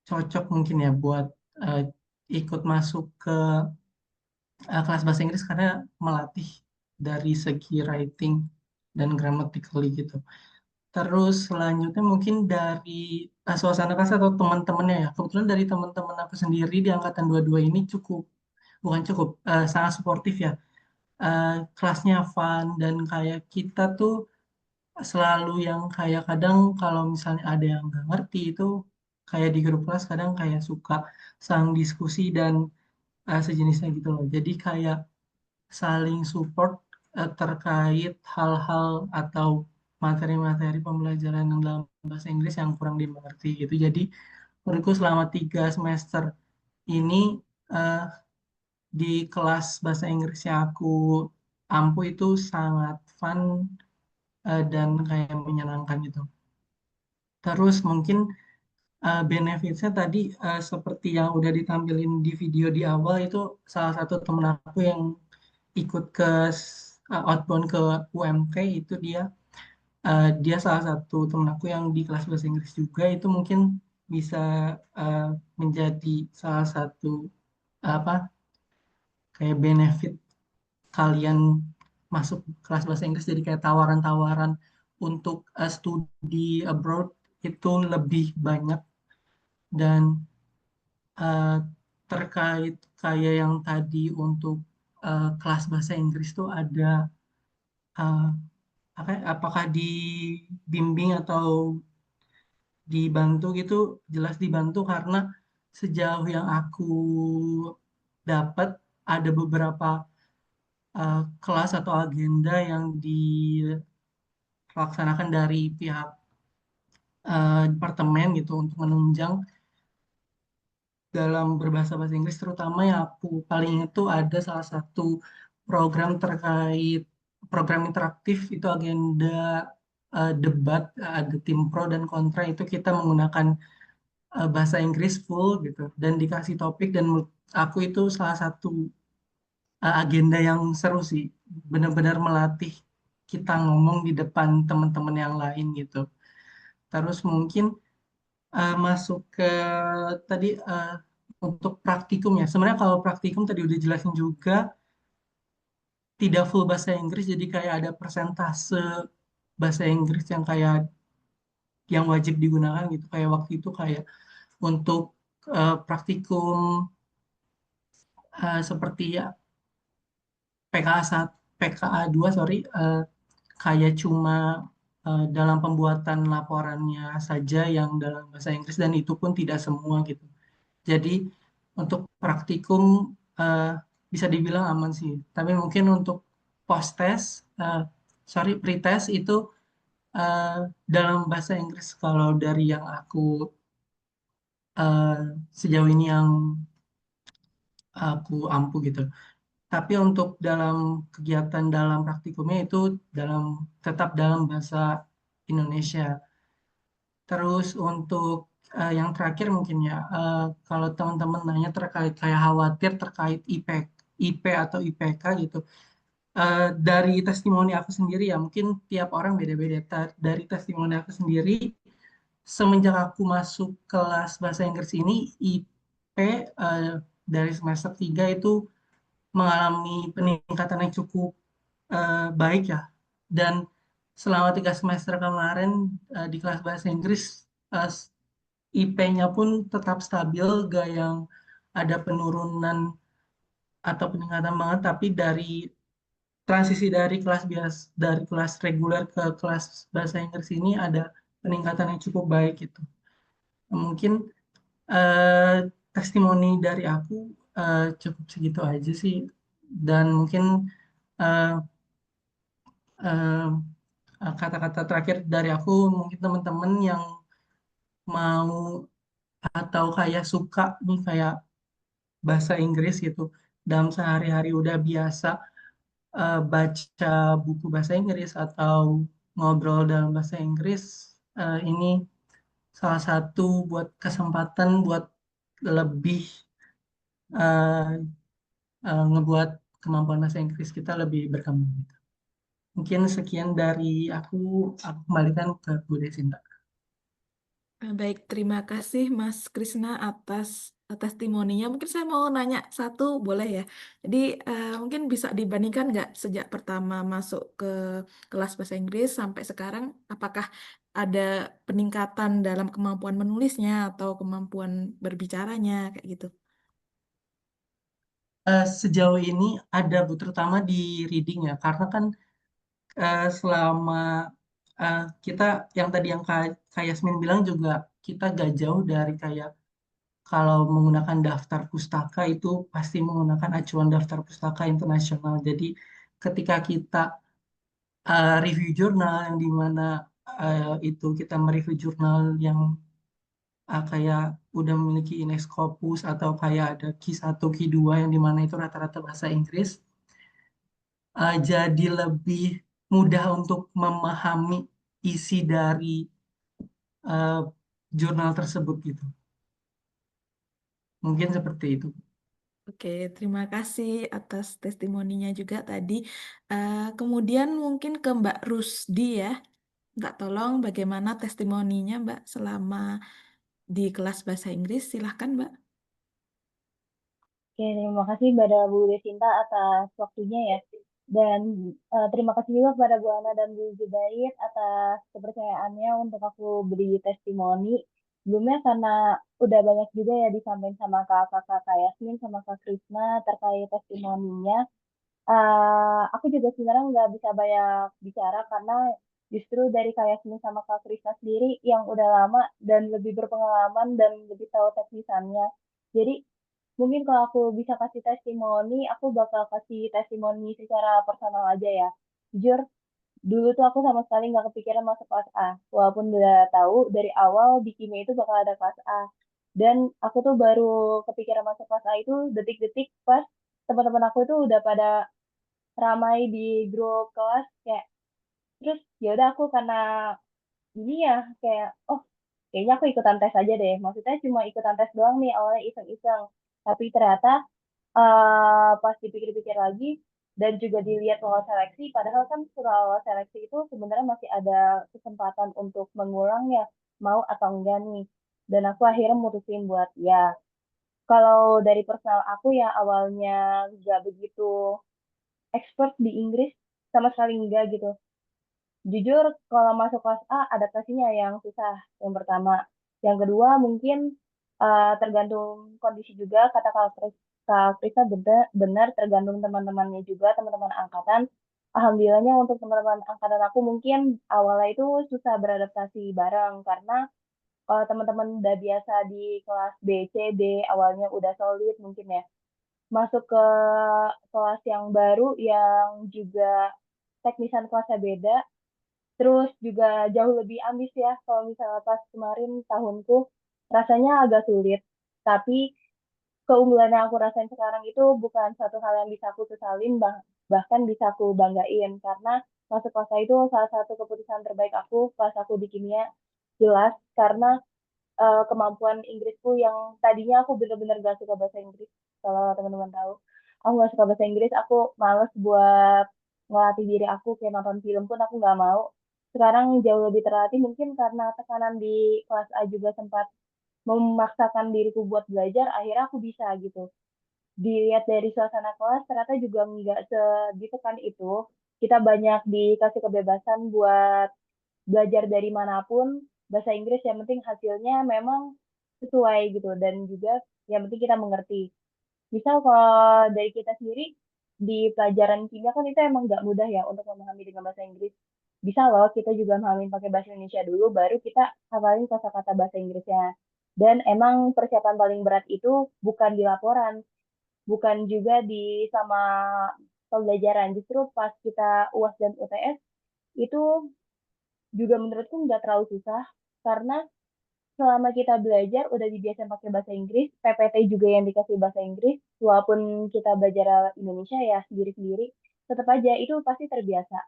cocok mungkin ya buat uh, ikut masuk ke kelas bahasa Inggris karena melatih dari segi writing dan grammatically gitu. Terus selanjutnya mungkin dari suasana kelas atau teman-temannya ya. Kebetulan dari teman-teman aku sendiri di angkatan 22 ini bukan cukup, sangat suportif ya. Kelasnya fun dan kayak kita tuh selalu yang kayak kadang kalau misalnya ada yang nggak ngerti itu kayak di grup kelas kadang kayak suka saling diskusi dan sejenisnya gitu loh. Jadi kayak saling support terkait hal-hal atau materi-materi pembelajaran yang dalam bahasa Inggris yang kurang dimengerti gitu. Jadi menurutku selama 3 semester ini eh, di kelas bahasa Inggris yang aku ampu itu sangat fun dan kayak menyenangkan gitu. Terus mungkin benefitsnya tadi seperti yang udah ditampilin di video di awal itu salah satu temen aku yang ikut ke outbound ke UMK itu dia salah satu temen aku yang di kelas bahasa Inggris juga itu mungkin bisa uh, menjadi salah satu apa kayak benefit kalian masuk kelas bahasa Inggris jadi kayak tawaran-tawaran untuk studi abroad itu lebih banyak dan uh, terkait kayak yang tadi untuk kelas bahasa Inggris tuh ada uh, apakah dibimbing atau dibantu gitu jelas dibantu karena sejauh yang aku dapat ada beberapa kelas atau agenda yang dilaksanakan dari pihak departemen gitu untuk menunjang dalam berbahasa bahasa Inggris terutama yang aku paling ingat tuh ada salah satu program terkait program interaktif itu agenda debat ada tim pro dan kontra itu kita menggunakan bahasa Inggris full gitu dan dikasih topik dan menurut aku itu salah satu agenda yang seru sih benar-benar melatih kita ngomong di depan teman-teman yang lain gitu terus mungkin masuk ke tadi untuk praktikum ya sebenarnya kalau praktikum tadi udah jelasin juga tidak full bahasa Inggris jadi kayak ada persentase bahasa Inggris yang kayak yang wajib digunakan gitu kayak waktu itu kayak untuk praktikum seperti ya PKA 1, PKA 2 sorry kayak cuma dalam pembuatan laporannya saja yang dalam bahasa Inggris dan itu pun tidak semua gitu. Jadi untuk praktikum eh, bisa dibilang aman sih. Tapi mungkin untuk post test, sorry pretest itu eh, dalam bahasa Inggris kalau dari yang aku eh, sejauh ini yang aku ampu gitu. Tapi untuk dalam kegiatan dalam praktikumnya itu tetap dalam bahasa Indonesia. Terus untuk yang terakhir mungkin ya, kalau teman-teman nanya terkait kayak khawatir terkait IP atau IPK gitu. Dari testimoni aku sendiri ya, mungkin tiap orang beda-beda. Dari testimoni aku sendiri, semenjak aku masuk kelas bahasa Inggris ini, IP dari semester 3 itu mengalami peningkatan yang cukup baik ya. Dan selama 3 semester kemarin di kelas bahasa Inggris, IP-nya pun tetap stabil, gak yang ada penurunan atau peningkatan banget, tapi dari transisi dari kelas reguler ke kelas bahasa Inggris ini ada peningkatan yang cukup baik gitu. Mungkin eh, testimoni dari aku cukup segitu aja sih, dan mungkin eh, eh, kata-kata terakhir dari aku mungkin teman-teman yang mau atau kayak suka nih kayak bahasa Inggris gitu dalam sehari-hari udah biasa baca buku bahasa Inggris atau ngobrol dalam bahasa Inggris ini salah satu buat kesempatan buat lebih eh, ngebuat kemampuan bahasa Inggris kita lebih berkembang gitu. Mungkin sekian dari aku kembalikan ke Bu Desinta. Baik, terima kasih Mas Krisna atas testimoninya. Mungkin saya mau nanya satu, boleh ya? Jadi mungkin bisa dibandingkan nggak sejak pertama masuk ke kelas bahasa Inggris sampai sekarang, apakah ada peningkatan dalam kemampuan menulisnya atau kemampuan berbicaranya kayak gitu? Sejauh ini ada Bu, terutama di reading ya, karena kan selama kita yang tadi yang Kak Yasmin bilang juga kita gak jauh dari kayak kalau menggunakan daftar pustaka itu pasti menggunakan acuan daftar pustaka internasional. Jadi ketika kita review jurnal yang dimana itu kita mereview jurnal yang kayak udah memiliki indeks Scopus atau kayak ada Q1, Q2 yang dimana itu rata-rata bahasa Inggris, jadi lebih mudah untuk memahami isi dari eh, jurnal tersebut gitu. Mungkin seperti itu. Oke, terima kasih atas testimoninya juga tadi. Kemudian mungkin ke Mbak Rusdi ya. Mbak, tolong bagaimana testimoninya Mbak selama di kelas bahasa Inggris? Silahkan Mbak. Oke, terima kasih kepada Bu Desinta atas waktunya ya. Dan terima kasih juga kepada Bu Ana dan Bu Zubaid atas kepercayaannya untuk aku beri testimoni. Sebelumnya karena udah banyak juga ya disampaikan sama Kak Yasmin sama Kak Krisna terkait testimoninya. Aku juga sebenarnya nggak bisa banyak bicara karena justru dari Kak Yasmin sama Kak Krisna sendiri yang udah lama dan lebih berpengalaman dan lebih tahu teknisannya. Jadi mungkin kalau aku bisa kasih testimoni, aku bakal kasih testimoni secara personal aja ya. Jujur, dulu tuh aku sama sekali nggak kepikiran masuk kelas A. Walaupun udah tahu dari awal di kimia itu bakal ada kelas A. Dan aku tuh baru kepikiran masuk kelas A itu detik-detik pas teman-teman aku itu udah pada ramai di grup kelas kayak terus ya udah aku karena ini ya kayak oh kayaknya aku ikutan tes aja deh. Maksudnya cuma ikutan tes doang nih awalnya iseng-iseng. Tapi ternyata pas dipikir-pikir lagi dan juga dilihat lolos seleksi, padahal kan setelah lolos seleksi itu sebenarnya masih ada kesempatan untuk mengulang ya, mau atau enggak nih. Dan aku akhirnya mutusin buat ya. Kalau dari personal aku ya awalnya nggak begitu expert di Inggris, sama sekali enggak gitu. Jujur, kalau masuk kelas A, adaptasinya yang susah. Yang pertama. Yang kedua, mungkin tergantung kondisi juga. Kata Kak Krista benar, tergantung teman-temannya juga, teman-teman angkatan. Alhamdulillahnya untuk teman-teman angkatan aku mungkin awalnya itu susah beradaptasi bareng. Karena kalau teman-teman udah biasa di kelas B, C, D, awalnya udah solid mungkin ya. Masuk ke kelas yang baru, yang juga teknisan kelasnya beda, terus juga jauh lebih ambis ya kalau misalnya pas kemarin tahunku rasanya agak sulit. Tapi keunggulan yang aku rasain sekarang itu bukan satu hal yang bisa aku sesalin, bahkan bisa aku banggain karena masuk kelas A itu salah satu keputusan terbaik aku pas aku di kimia. Jelas karena kemampuan Inggrisku yang tadinya aku bener-bener gak suka bahasa Inggris. Kalau teman-teman tahu, aku gak suka bahasa Inggris, aku males buat ngelatih diri aku kayak nonton film pun aku nggak mau. Sekarang jauh lebih terlatih mungkin karena tekanan di kelas A juga sempat memaksakan diriku buat belajar, akhirnya aku bisa gitu. Dilihat dari suasana kelas, ternyata juga nggak seditekan itu. Kita banyak dikasih kebebasan buat belajar dari manapun, bahasa Inggris yang penting hasilnya memang sesuai gitu. Dan juga yang penting kita mengerti. Misal kalau dari kita sendiri, di pelajaran kimia kan itu emang nggak mudah ya untuk memahami dengan bahasa Inggris. Bisa loh kita juga memahami pakai bahasa Indonesia dulu, baru kita hafalin kosakata bahasa Inggrisnya. Dan emang persiapan paling berat itu bukan di laporan, bukan juga di sama pembelajaran. Justru pas kita UAS dan UTS, itu juga menurutku nggak terlalu susah, karena selama kita belajar udah dibiasain pakai bahasa Inggris, PPT juga yang dikasih bahasa Inggris, walaupun kita belajar Indonesia ya sendiri-sendiri, tetap aja itu pasti terbiasa.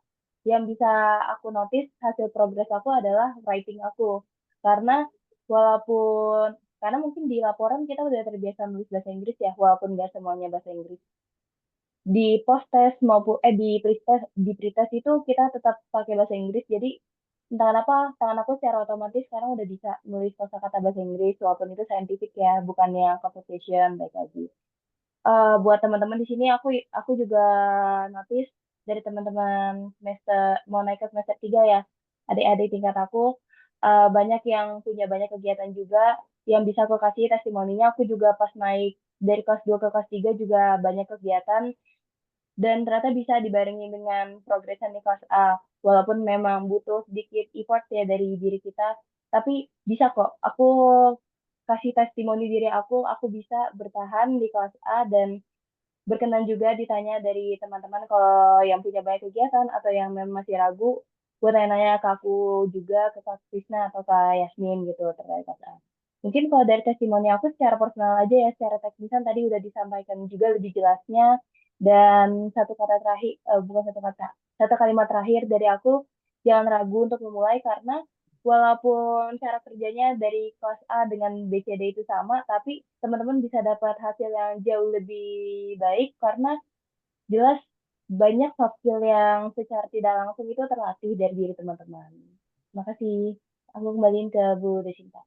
Yang bisa aku notice hasil progres aku adalah writing aku. Karena walaupun, karena mungkin di laporan kita udah terbiasa nulis bahasa Inggris ya, walaupun nggak semuanya bahasa Inggris. Di post test maupun di pretest itu kita tetap pakai bahasa Inggris, jadi entah kenapa tangan aku secara otomatis sekarang udah bisa nulis kosakata bahasa Inggris walaupun itu scientific ya, bukannya conversation baik lagi. Buat teman-teman di sini aku juga notice dari teman-teman semester mau naik ke semester 3 ya, adik-adik tingkat aku banyak yang punya banyak kegiatan juga yang bisa aku kasih testimoninya. Aku juga pas naik dari kelas 2 ke kelas 3 juga banyak kegiatan dan ternyata bisa dibarengi dengan progresan di kelas A. Walaupun memang butuh sedikit effort ya dari diri kita, tapi bisa kok. Aku kasih testimoni diri aku bisa bertahan di kelas A dan berkenan juga ditanya dari teman-teman kalau yang punya banyak kegiatan atau yang memang masih ragu, gue tanya-nanya ke aku juga, ke Kak Krisna atau Kak Yasmin gitu terkait kelas A. Mungkin kalau dari testimoni aku secara personal aja ya, secara teknisan tadi udah disampaikan juga lebih jelasnya. Dan satu kata terakhir, bukan satu kata, satu kalimat terakhir dari aku, jangan ragu untuk memulai karena walaupun cara kerjanya dari kelas A dengan BCD itu sama, tapi teman-teman bisa dapat hasil yang jauh lebih baik karena jelas banyak soft skill yang secara tidak langsung itu terlatih dari diri teman-teman. Makasih. Aku kembaliin ke Bu Desinta.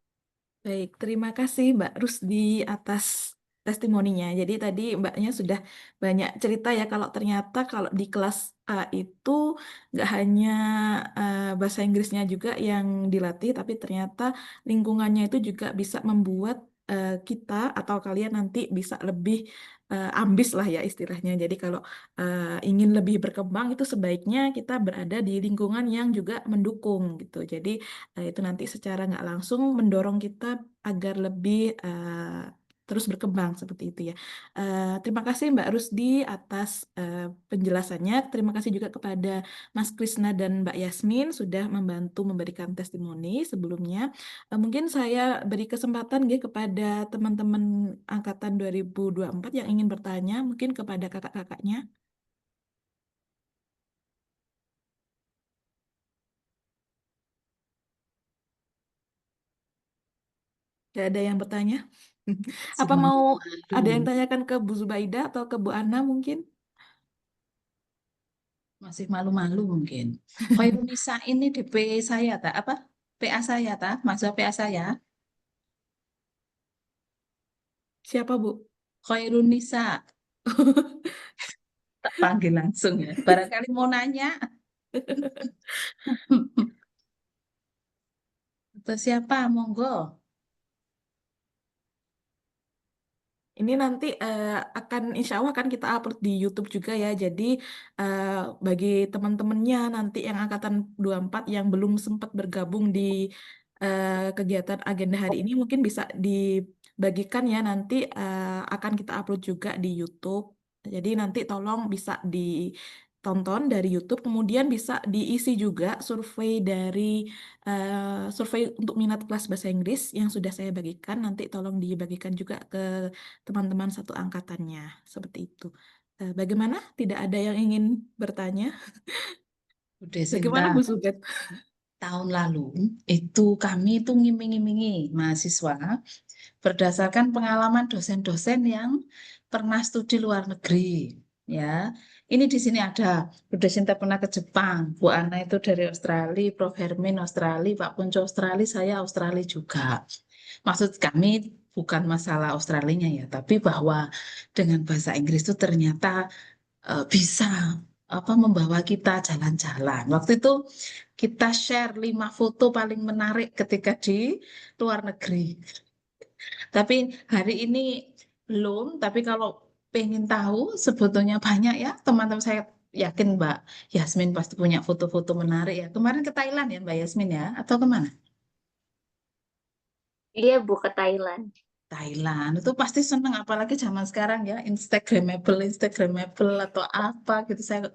Baik, terima kasih Mbak Rusdi atas testimoninya. Jadi tadi Mbaknya sudah banyak cerita ya kalau ternyata kalau di kelas A itu nggak hanya bahasa Inggrisnya juga yang dilatih, tapi ternyata lingkungannya itu juga bisa membuat kita atau kalian nanti bisa lebih ambis lah ya istilahnya. Jadi kalau ingin lebih berkembang itu sebaiknya kita berada di lingkungan yang juga mendukung gitu. Jadi itu nanti secara nggak langsung mendorong kita agar lebih terus berkembang seperti itu ya. Terima kasih Mbak Rusdi atas penjelasannya. Terima kasih juga kepada Mas Krisna dan Mbak Yasmin sudah membantu memberikan testimoni sebelumnya. Mungkin saya beri kesempatan ya kepada teman-teman angkatan 2024 yang ingin bertanya, mungkin kepada kakak-kakaknya. Tidak ada yang bertanya? Apa Masih mau ada yang malu, tanyakan ke Bu Zubaida atau ke Bu Ana mungkin? masih malu-malu mungkin. Khairunisa ini DP saya tak apa? PA saya tak, mahasiswa PA saya. Siapa Bu? Khairunisa, tak panggil langsung ya. Barangkali mau nanya. Atau siapa? Monggo. Ini nanti insya Allah akan kita upload di YouTube juga ya. Jadi eh, bagi teman-temannya nanti yang angkatan 24 yang belum sempat bergabung di kegiatan agenda hari ini mungkin bisa dibagikan ya nanti akan kita upload juga di YouTube. Jadi nanti tolong bisa ditonton dari YouTube, kemudian bisa diisi juga survei untuk minat kelas bahasa Inggris yang sudah saya bagikan. Nanti tolong dibagikan juga ke teman-teman satu angkatannya. Seperti itu. Bagaimana? Tidak ada yang ingin bertanya? Bu Desinta, Bagaimana Bu Subet? tahun lalu itu kami itu ngiming-ngimingi mahasiswa berdasarkan pengalaman dosen-dosen yang pernah studi luar negeri. Ya, ini di sini ada Bu Desinta pernah ke Jepang, Bu Ana itu dari Australia, Prof Hermin Australia, Pak Punco Australia, saya Australia juga. Maksud kami bukan masalah Australinya ya, tapi bahwa dengan bahasa Inggris itu ternyata bisa apa membawa kita jalan-jalan. Waktu itu kita share 5 foto paling menarik ketika di luar negeri. Tapi hari ini belum, tapi kalau pengen tahu sebetulnya banyak ya teman-teman saya yakin Mbak Yasmin pasti punya foto-foto menarik ya. Kemarin ke Thailand ya Mbak Yasmin ya, atau kemana? Dia Bu ke Thailand. Thailand itu pasti seneng apalagi zaman sekarang ya Instagramable atau apa gitu saya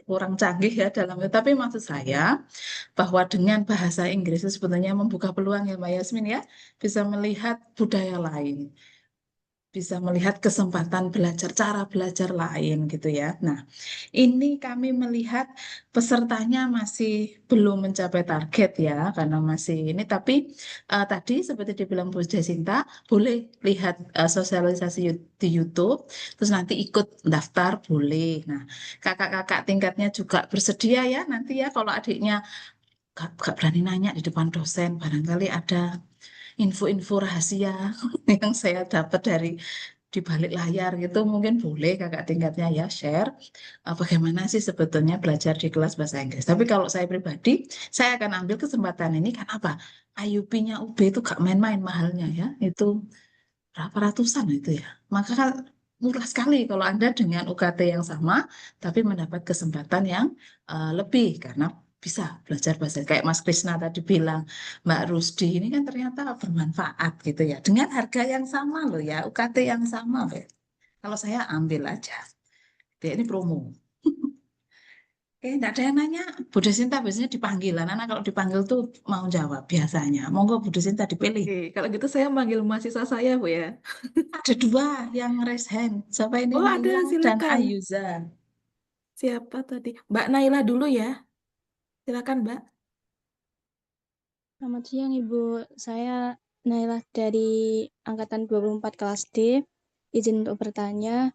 kurang canggih ya dalam itu tapi maksud saya bahwa dengan bahasa Inggris itu sebetulnya membuka peluang ya Mbak Yasmin ya bisa melihat budaya lain bisa melihat kesempatan belajar, cara belajar lain gitu ya. Nah, ini kami melihat pesertanya masih belum mencapai target ya, karena masih ini. Tapi tadi seperti dibilang Bu Jasinta, boleh lihat sosialisasi di YouTube, terus nanti ikut daftar boleh. Nah, kakak-kakak tingkatnya juga bersedia ya nanti ya kalau adiknya gak berani nanya di depan dosen, barangkali ada info-info rahasia yang saya dapat dari di balik layar gitu, mungkin boleh kakak tingkatnya ya share bagaimana sih sebetulnya belajar di kelas bahasa Inggris. Tapi kalau saya pribadi, saya akan ambil kesempatan ini karena apa? IUP-nya UB itu gak main-main mahalnya ya, itu berapa ratusan itu ya. Maka kan murah sekali kalau Anda dengan UKT yang sama, tapi mendapat kesempatan yang lebih karena bisa belajar bahasa kayak Mas Krisna tadi bilang, Mbak Rusdi ini kan ternyata bermanfaat gitu ya. Dengan harga yang sama loh ya, UKT yang sama loh ya. Kalau saya ambil aja, dia ini promo. Oke, enggak ada yang nanya. Bu Desinta biasanya dipanggil. Anak-anak kalau dipanggil tuh mau jawab biasanya. Monggo Bu Desinta dipilih. Oke, kalau gitu saya manggil mahasiswa saya, Bu ya. Ada dua yang raise hand. Siapa ini? Oh, ada, Naila dan silakan. Ayuza. Siapa tadi? Mbak Naila dulu ya. Silakan, Mbak. Selamat siang Ibu, saya Nailah dari Angkatan 24 kelas D. Izin untuk bertanya,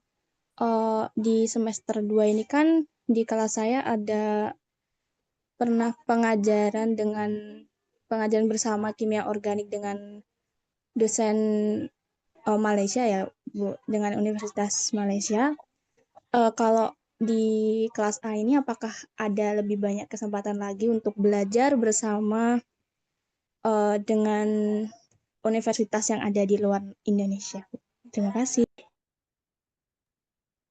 di semester 2 ini kan di kelas saya ada pernah pengajaran bersama kimia organik dengan dosen Malaysia ya Bu, dengan Universitas Malaysia. Kalau di kelas A ini apakah ada lebih banyak kesempatan lagi untuk belajar bersama dengan universitas yang ada di luar Indonesia? Terima kasih.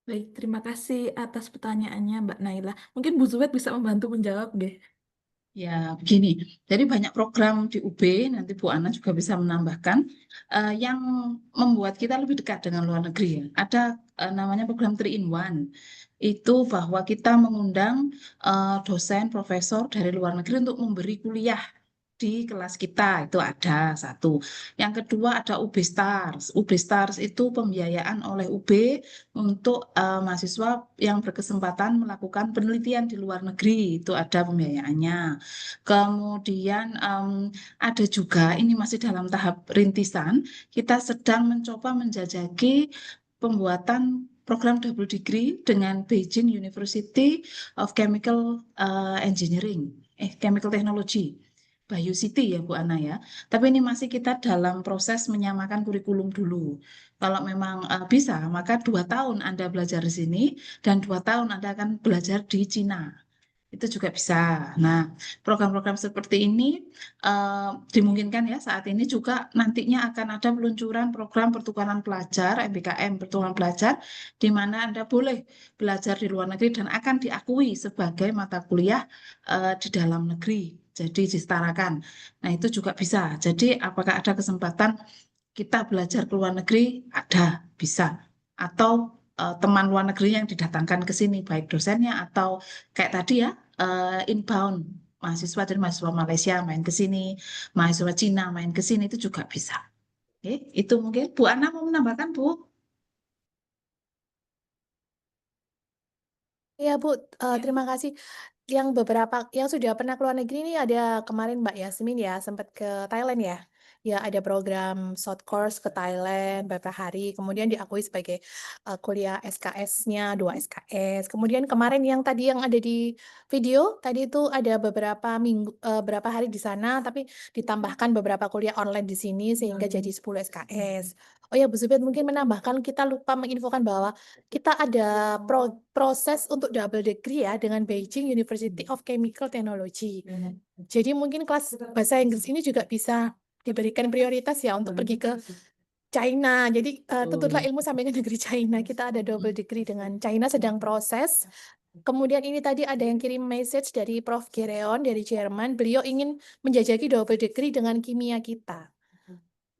Baik, terima kasih atas pertanyaannya, Mbak Naila. Mungkin Bu Zuwet bisa membantu menjawab deh. Ya, begini. Jadi banyak program di UB, nanti Bu Ana juga bisa menambahkan, yang membuat kita lebih dekat dengan luar negeri ya. Ada namanya program 3 in 1. Itu bahwa kita mengundang dosen, profesor dari luar negeri untuk memberi kuliah di kelas kita, itu ada satu. Yang kedua ada UB Stars. UB Stars itu pembiayaan oleh UB untuk mahasiswa yang berkesempatan melakukan penelitian di luar negeri, itu ada pembiayaannya. Kemudian ada juga, ini masih dalam tahap rintisan, kita sedang mencoba menjajaki pembuatan program double degree dengan Beijing University of Chemical Engineering, Chemical Technology. Bayu City ya Bu Ana ya. Tapi ini masih kita dalam proses menyamakan kurikulum dulu. Kalau memang bisa, maka 2 tahun Anda belajar di sini dan 2 tahun Anda akan belajar di Cina. Itu juga bisa. Nah, program-program seperti ini dimungkinkan ya saat ini juga nantinya akan ada peluncuran program pertukaran pelajar, MBKM pertukaran pelajar, di mana Anda boleh belajar di luar negeri dan akan diakui sebagai mata kuliah di dalam negeri. Jadi disetarakan. Nah, itu juga bisa. Jadi apakah ada kesempatan kita belajar ke luar negeri? Ada, bisa. Atau teman luar negeri yang didatangkan ke sini, baik dosennya atau kayak tadi ya, inbound mahasiswa dari mahasiswa Malaysia main ke sini, mahasiswa Cina main ke sini itu juga bisa. Oke, itu mungkin Bu Ana mau menambahkan Bu? Ya Bu, terima kasih. Yang beberapa yang sudah pernah ke luar negeri ini ada kemarin Mbak Yasmin ya, sempat ke Thailand ya. Ya ada program short course ke Thailand beberapa hari, kemudian diakui sebagai kuliah SKS-nya 2 SKS. Kemudian kemarin yang tadi yang ada di video, tadi itu ada beberapa hari di sana, tapi ditambahkan beberapa kuliah online di sini sehingga jadi 10 SKS. Oh ya Bu Zubed mungkin menambahkan, kita lupa menginfokan bahwa kita ada proses untuk double degree ya dengan Beijing University of Chemical Technology. Jadi mungkin kelas bahasa Inggris ini juga bisa diberikan prioritas ya untuk pergi ke China. Jadi tuntutlah ilmu sampai ke negeri China. Kita ada double degree dengan China sedang proses. Kemudian ini tadi ada yang kirim message dari Prof. Gereon dari Jerman. Beliau ingin menjajaki double degree dengan kimia kita.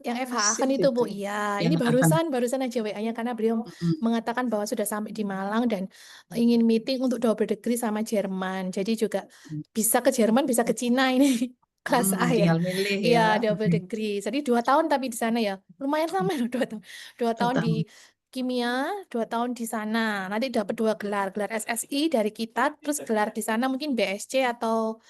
Yang FH kan itu Bu, iya. Yang Ini akan. barusan aja WA-nya karena beliau mengatakan bahwa sudah sampai di Malang dan ingin meeting untuk double degree sama Jerman. Jadi juga bisa ke Jerman, bisa ke Cina ini kelas A ya. Tinggal milih Iya, ya. double degree. Jadi 2 tahun tapi di sana ya. Lumayan lama loh 2 tahun. 2 tahun di kimia, 2 tahun di sana. Nanti dapat 2 gelar, gelar SSI dari kita, terus gelar di sana mungkin BSc atau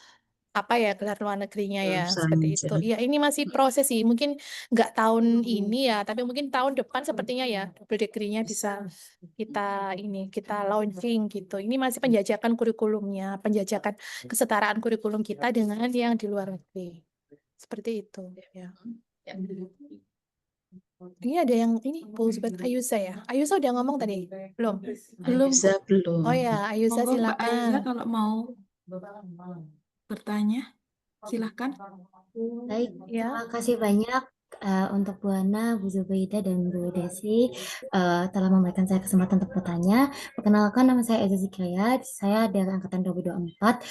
apa ya gelar luar negerinya ya Baru seperti saja. itu. Ya ini masih proses sih, mungkin nggak tahun ini ya, tapi mungkin tahun depan sepertinya ya double degree-nya bisa kita launching gitu. Ini masih penjajakan kurikulumnya, penjajakan kesetaraan kurikulum kita dengan yang di luar negeri. Seperti itu ya. Ya. Ini ada yang ini Bu Zubat Ayuza ya. Ayuza udah ngomong tadi? Belum? Belum. Ayuza belum. Oh ya, Ayuza Monggo Mbak Aiza silakan. kalau mau bertanya, silahkan. Baik, Ya. terima kasih banyak untuk Bu Ana, Bu Zubaida, dan Bu Desi telah memberikan saya kesempatan untuk bertanya. Perkenalkan, nama saya Eza Zikria, saya dari angkatan 2024,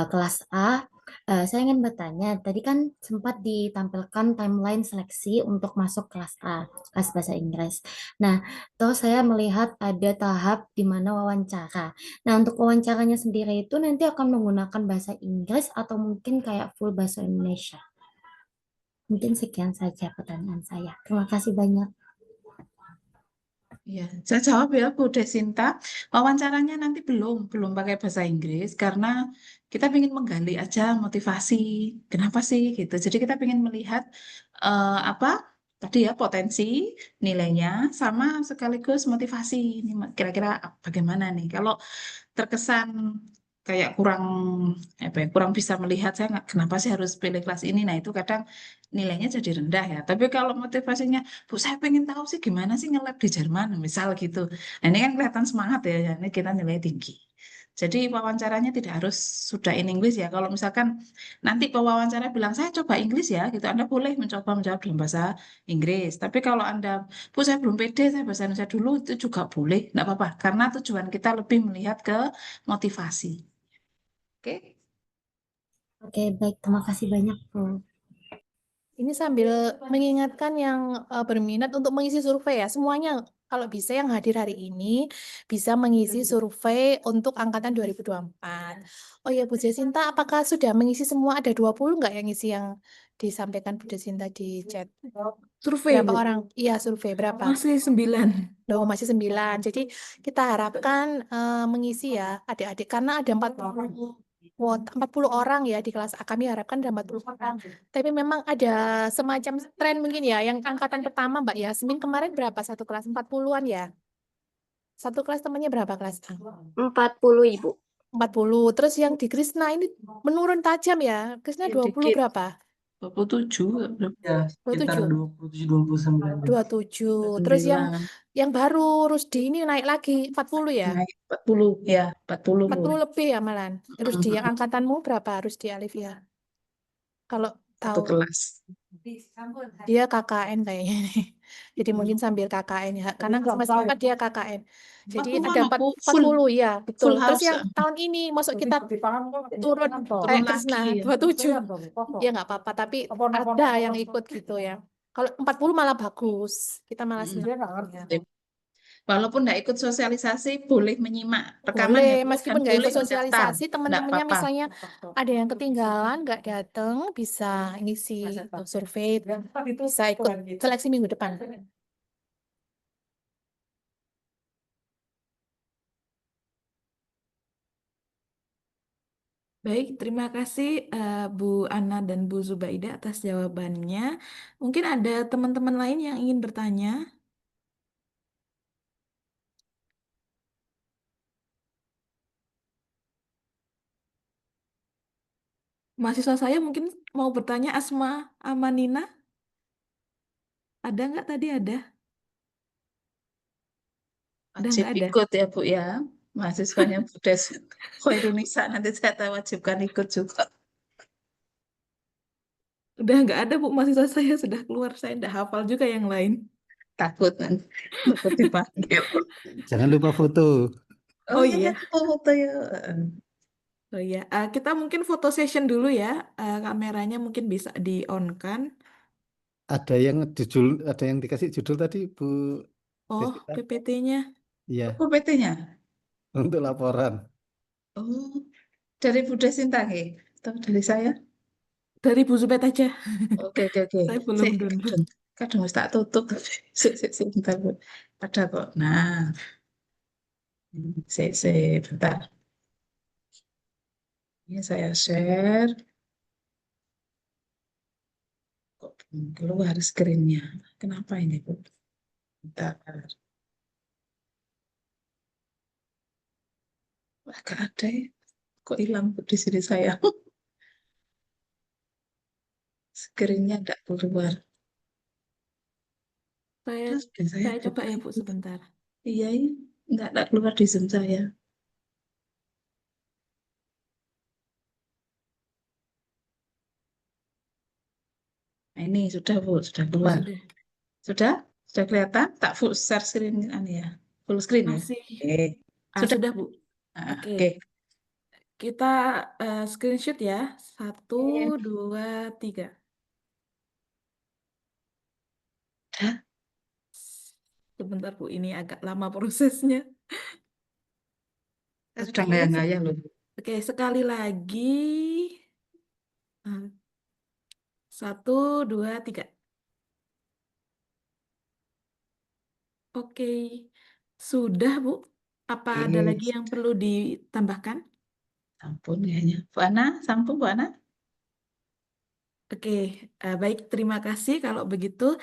kelas A. Saya ingin bertanya, tadi kan sempat ditampilkan timeline seleksi untuk masuk kelas A, kelas bahasa Inggris. Nah, terus saya melihat ada tahap di mana wawancara. Nah, untuk wawancaranya sendiri itu nanti akan menggunakan bahasa Inggris atau mungkin kayak full bahasa Indonesia. Mungkin sekian saja pertanyaan saya. Terima kasih banyak. Ya, saya jawab ya Bu Desinta. Wawancaranya nanti belum pakai bahasa Inggris karena kita ingin menggali aja motivasi. Kenapa sih gitu. Jadi kita ingin melihat apa tadi ya potensi nilainya sama sekaligus motivasi. Ini kira-kira bagaimana nih? Kalau terkesan kayak kurang apa ya, kurang bisa melihat saya kenapa sih harus pilih kelas ini. Nah, itu kadang nilainya jadi rendah ya. Tapi kalau motivasinya, Bu, saya pengen tahu sih gimana sih nge-lab di Jerman, misal gitu. Nah, ini kan kelihatan semangat ya, ini kita nilai tinggi. Jadi wawancaranya tidak harus sudah in English ya. Kalau misalkan nanti pewawancara bilang saya coba Inggris ya, gitu Anda boleh mencoba menjawab dalam bahasa Inggris. Tapi kalau Anda, Bu, saya belum pede, saya bahasa Indonesia dulu, itu juga boleh, nggak apa-apa. Karena tujuan kita lebih melihat ke motivasi. Oke? Oke, baik. Terima kasih banyak, Bu. Ini sambil mengingatkan yang berminat untuk mengisi survei ya. Semuanya kalau bisa yang hadir hari ini bisa mengisi survei untuk angkatan 2024. Oh ya Bu Jasinta, apakah sudah mengisi semua? Ada 20 nggak yang ngisi yang disampaikan Bu Jasinta di chat? Survei, Berapa Bu. orang? Iya, survei berapa? Masih 9. Loh, masih 9. Jadi kita harapkan mengisi ya adik-adik karena ada 40 orang ya di kelas A. Kami harapkan ada 40 orang. Tapi memang ada semacam tren mungkin ya yang angkatan pertama Mbak Yasmin kemarin berapa satu kelas 40-an ya? Satu kelas temannya berapa kelas A? 40, Ibu. 40. Terus yang di Krisna ini menurun tajam ya. Krisna Dikit, 20 berapa? 27, Ya, sekitar 27. 27-29. 27. Terus yang 9, baru Rusdi ini naik lagi 40 ya? naik 40, ya 40. 40 lebih ya malan. Rusdi yang angkatanmu berapa Rusdi Alifia? Kalau Satu tahu. kelas. Dia KKN kayaknya nih. Jadi mungkin sambil KKN ya. Karena semester 4 dia KKN. Jadi 40 ada aku full 40 ya, betul. full Terus house. yang tahun ini masuk kita turun Turun kayak lagi Krisna ya. 27. Ya nggak apa-apa, tapi ada yang ikut gitu ya. Kalau 40 malah bagus. Kita malah senang. Walaupun nggak ikut sosialisasi, boleh menyimak rekaman ya, Boleh, Bu, dan meskipun nggak boleh ikut mendaftar. sosialisasi, Nggak teman-temannya apa-apa. misalnya ada yang ketinggalan, nggak datang, bisa ngisi survei, bisa ikut seleksi minggu depan. Baik, terima kasih Bu Ana dan Bu Zubaida atas jawabannya. Mungkin ada teman-teman lain yang ingin bertanya. Mahasiswa saya mungkin mau bertanya, Asma Amanina. Ada nggak tadi ada? Udah Wajib nggak ada? ikut ya, Bu ya. Mahasiswanya Bu Des. Indonesia nanti saya wajibkan ikut juga. Udah nggak ada, Bu. Mahasiswa saya sudah keluar. Saya udah hafal juga yang lain. Takut nanti. Takut dipanggil. Jangan lupa foto. Oh Oh iya, iya. foto ya. Oh iya. Kita mungkin foto session dulu ya. Kameranya mungkin bisa di-on-kan. Ada yang dikasih judul tadi, Bu Oh, Desita. PPT-nya. Iya, Apa PT-nya? untuk laporan. Oh, dari Bu Desinta nggih? Atau dari saya? Dari Bu Zubet aja. Oke, oke, oke. Saya belum Sik, download. kadang wis tak tutup. Sik, bentar, Bu. Ada kok. Nah, sik, bentar. Ini saya share. Kok belum keluar screen-nya? Kenapa ini, Bu? Bentar. Wah, gak ada ya. Kok hilang, Bu, di sini saya? Screen-nya tidak keluar. Saya Terus saya saya coba buka ya Bu itu. sebentar. Iya, ini nggak keluar di Zoom saya. Nah, ini sudah, Bu, sudah Oh, keluar. sudah. Sudah? Sudah kelihatan? Tak full share screen ya. Full screen ya. Masih. Oke. Ah, Sudah. sudah Bu. Ah, Oke. oke. Kita screenshot ya. 1, Iya. 2, 3. Sudah. Sebentar Bu, ini agak lama prosesnya. Saya sudah Oke, ngayang-ngayang loh. oke, sekali lagi. Ah, 1, 2, 3. Oke, sudah Bu. Apa ada Oke. lagi yang perlu ditambahkan? Sampun kayaknya. Bu Ana, sampun Bu Ana. Oke, baik. Terima kasih. Kalau begitu,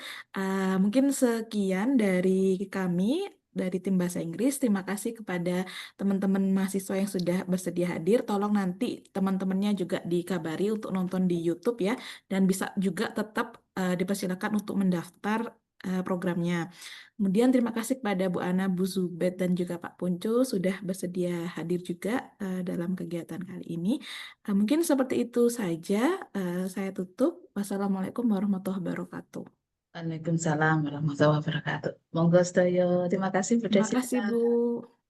mungkin sekian dari kami, dari tim Bahasa Inggris. Terima kasih kepada teman-teman mahasiswa yang sudah bersedia hadir. Tolong nanti teman-temannya juga dikabari untuk nonton di YouTube ya. Dan bisa juga tetap dipersilakan untuk mendaftar programnya. Kemudian terima kasih kepada Bu Ana, Bu Zubed, dan juga Pak Punco sudah bersedia hadir juga dalam kegiatan kali ini. Mungkin seperti itu saja. Saya tutup. Wassalamualaikum warahmatullahi wabarakatuh. Waalaikumsalam warahmatullahi wabarakatuh. Monggo sedaya. Terima kasih Bu Terima Desinta. kasih, Bu.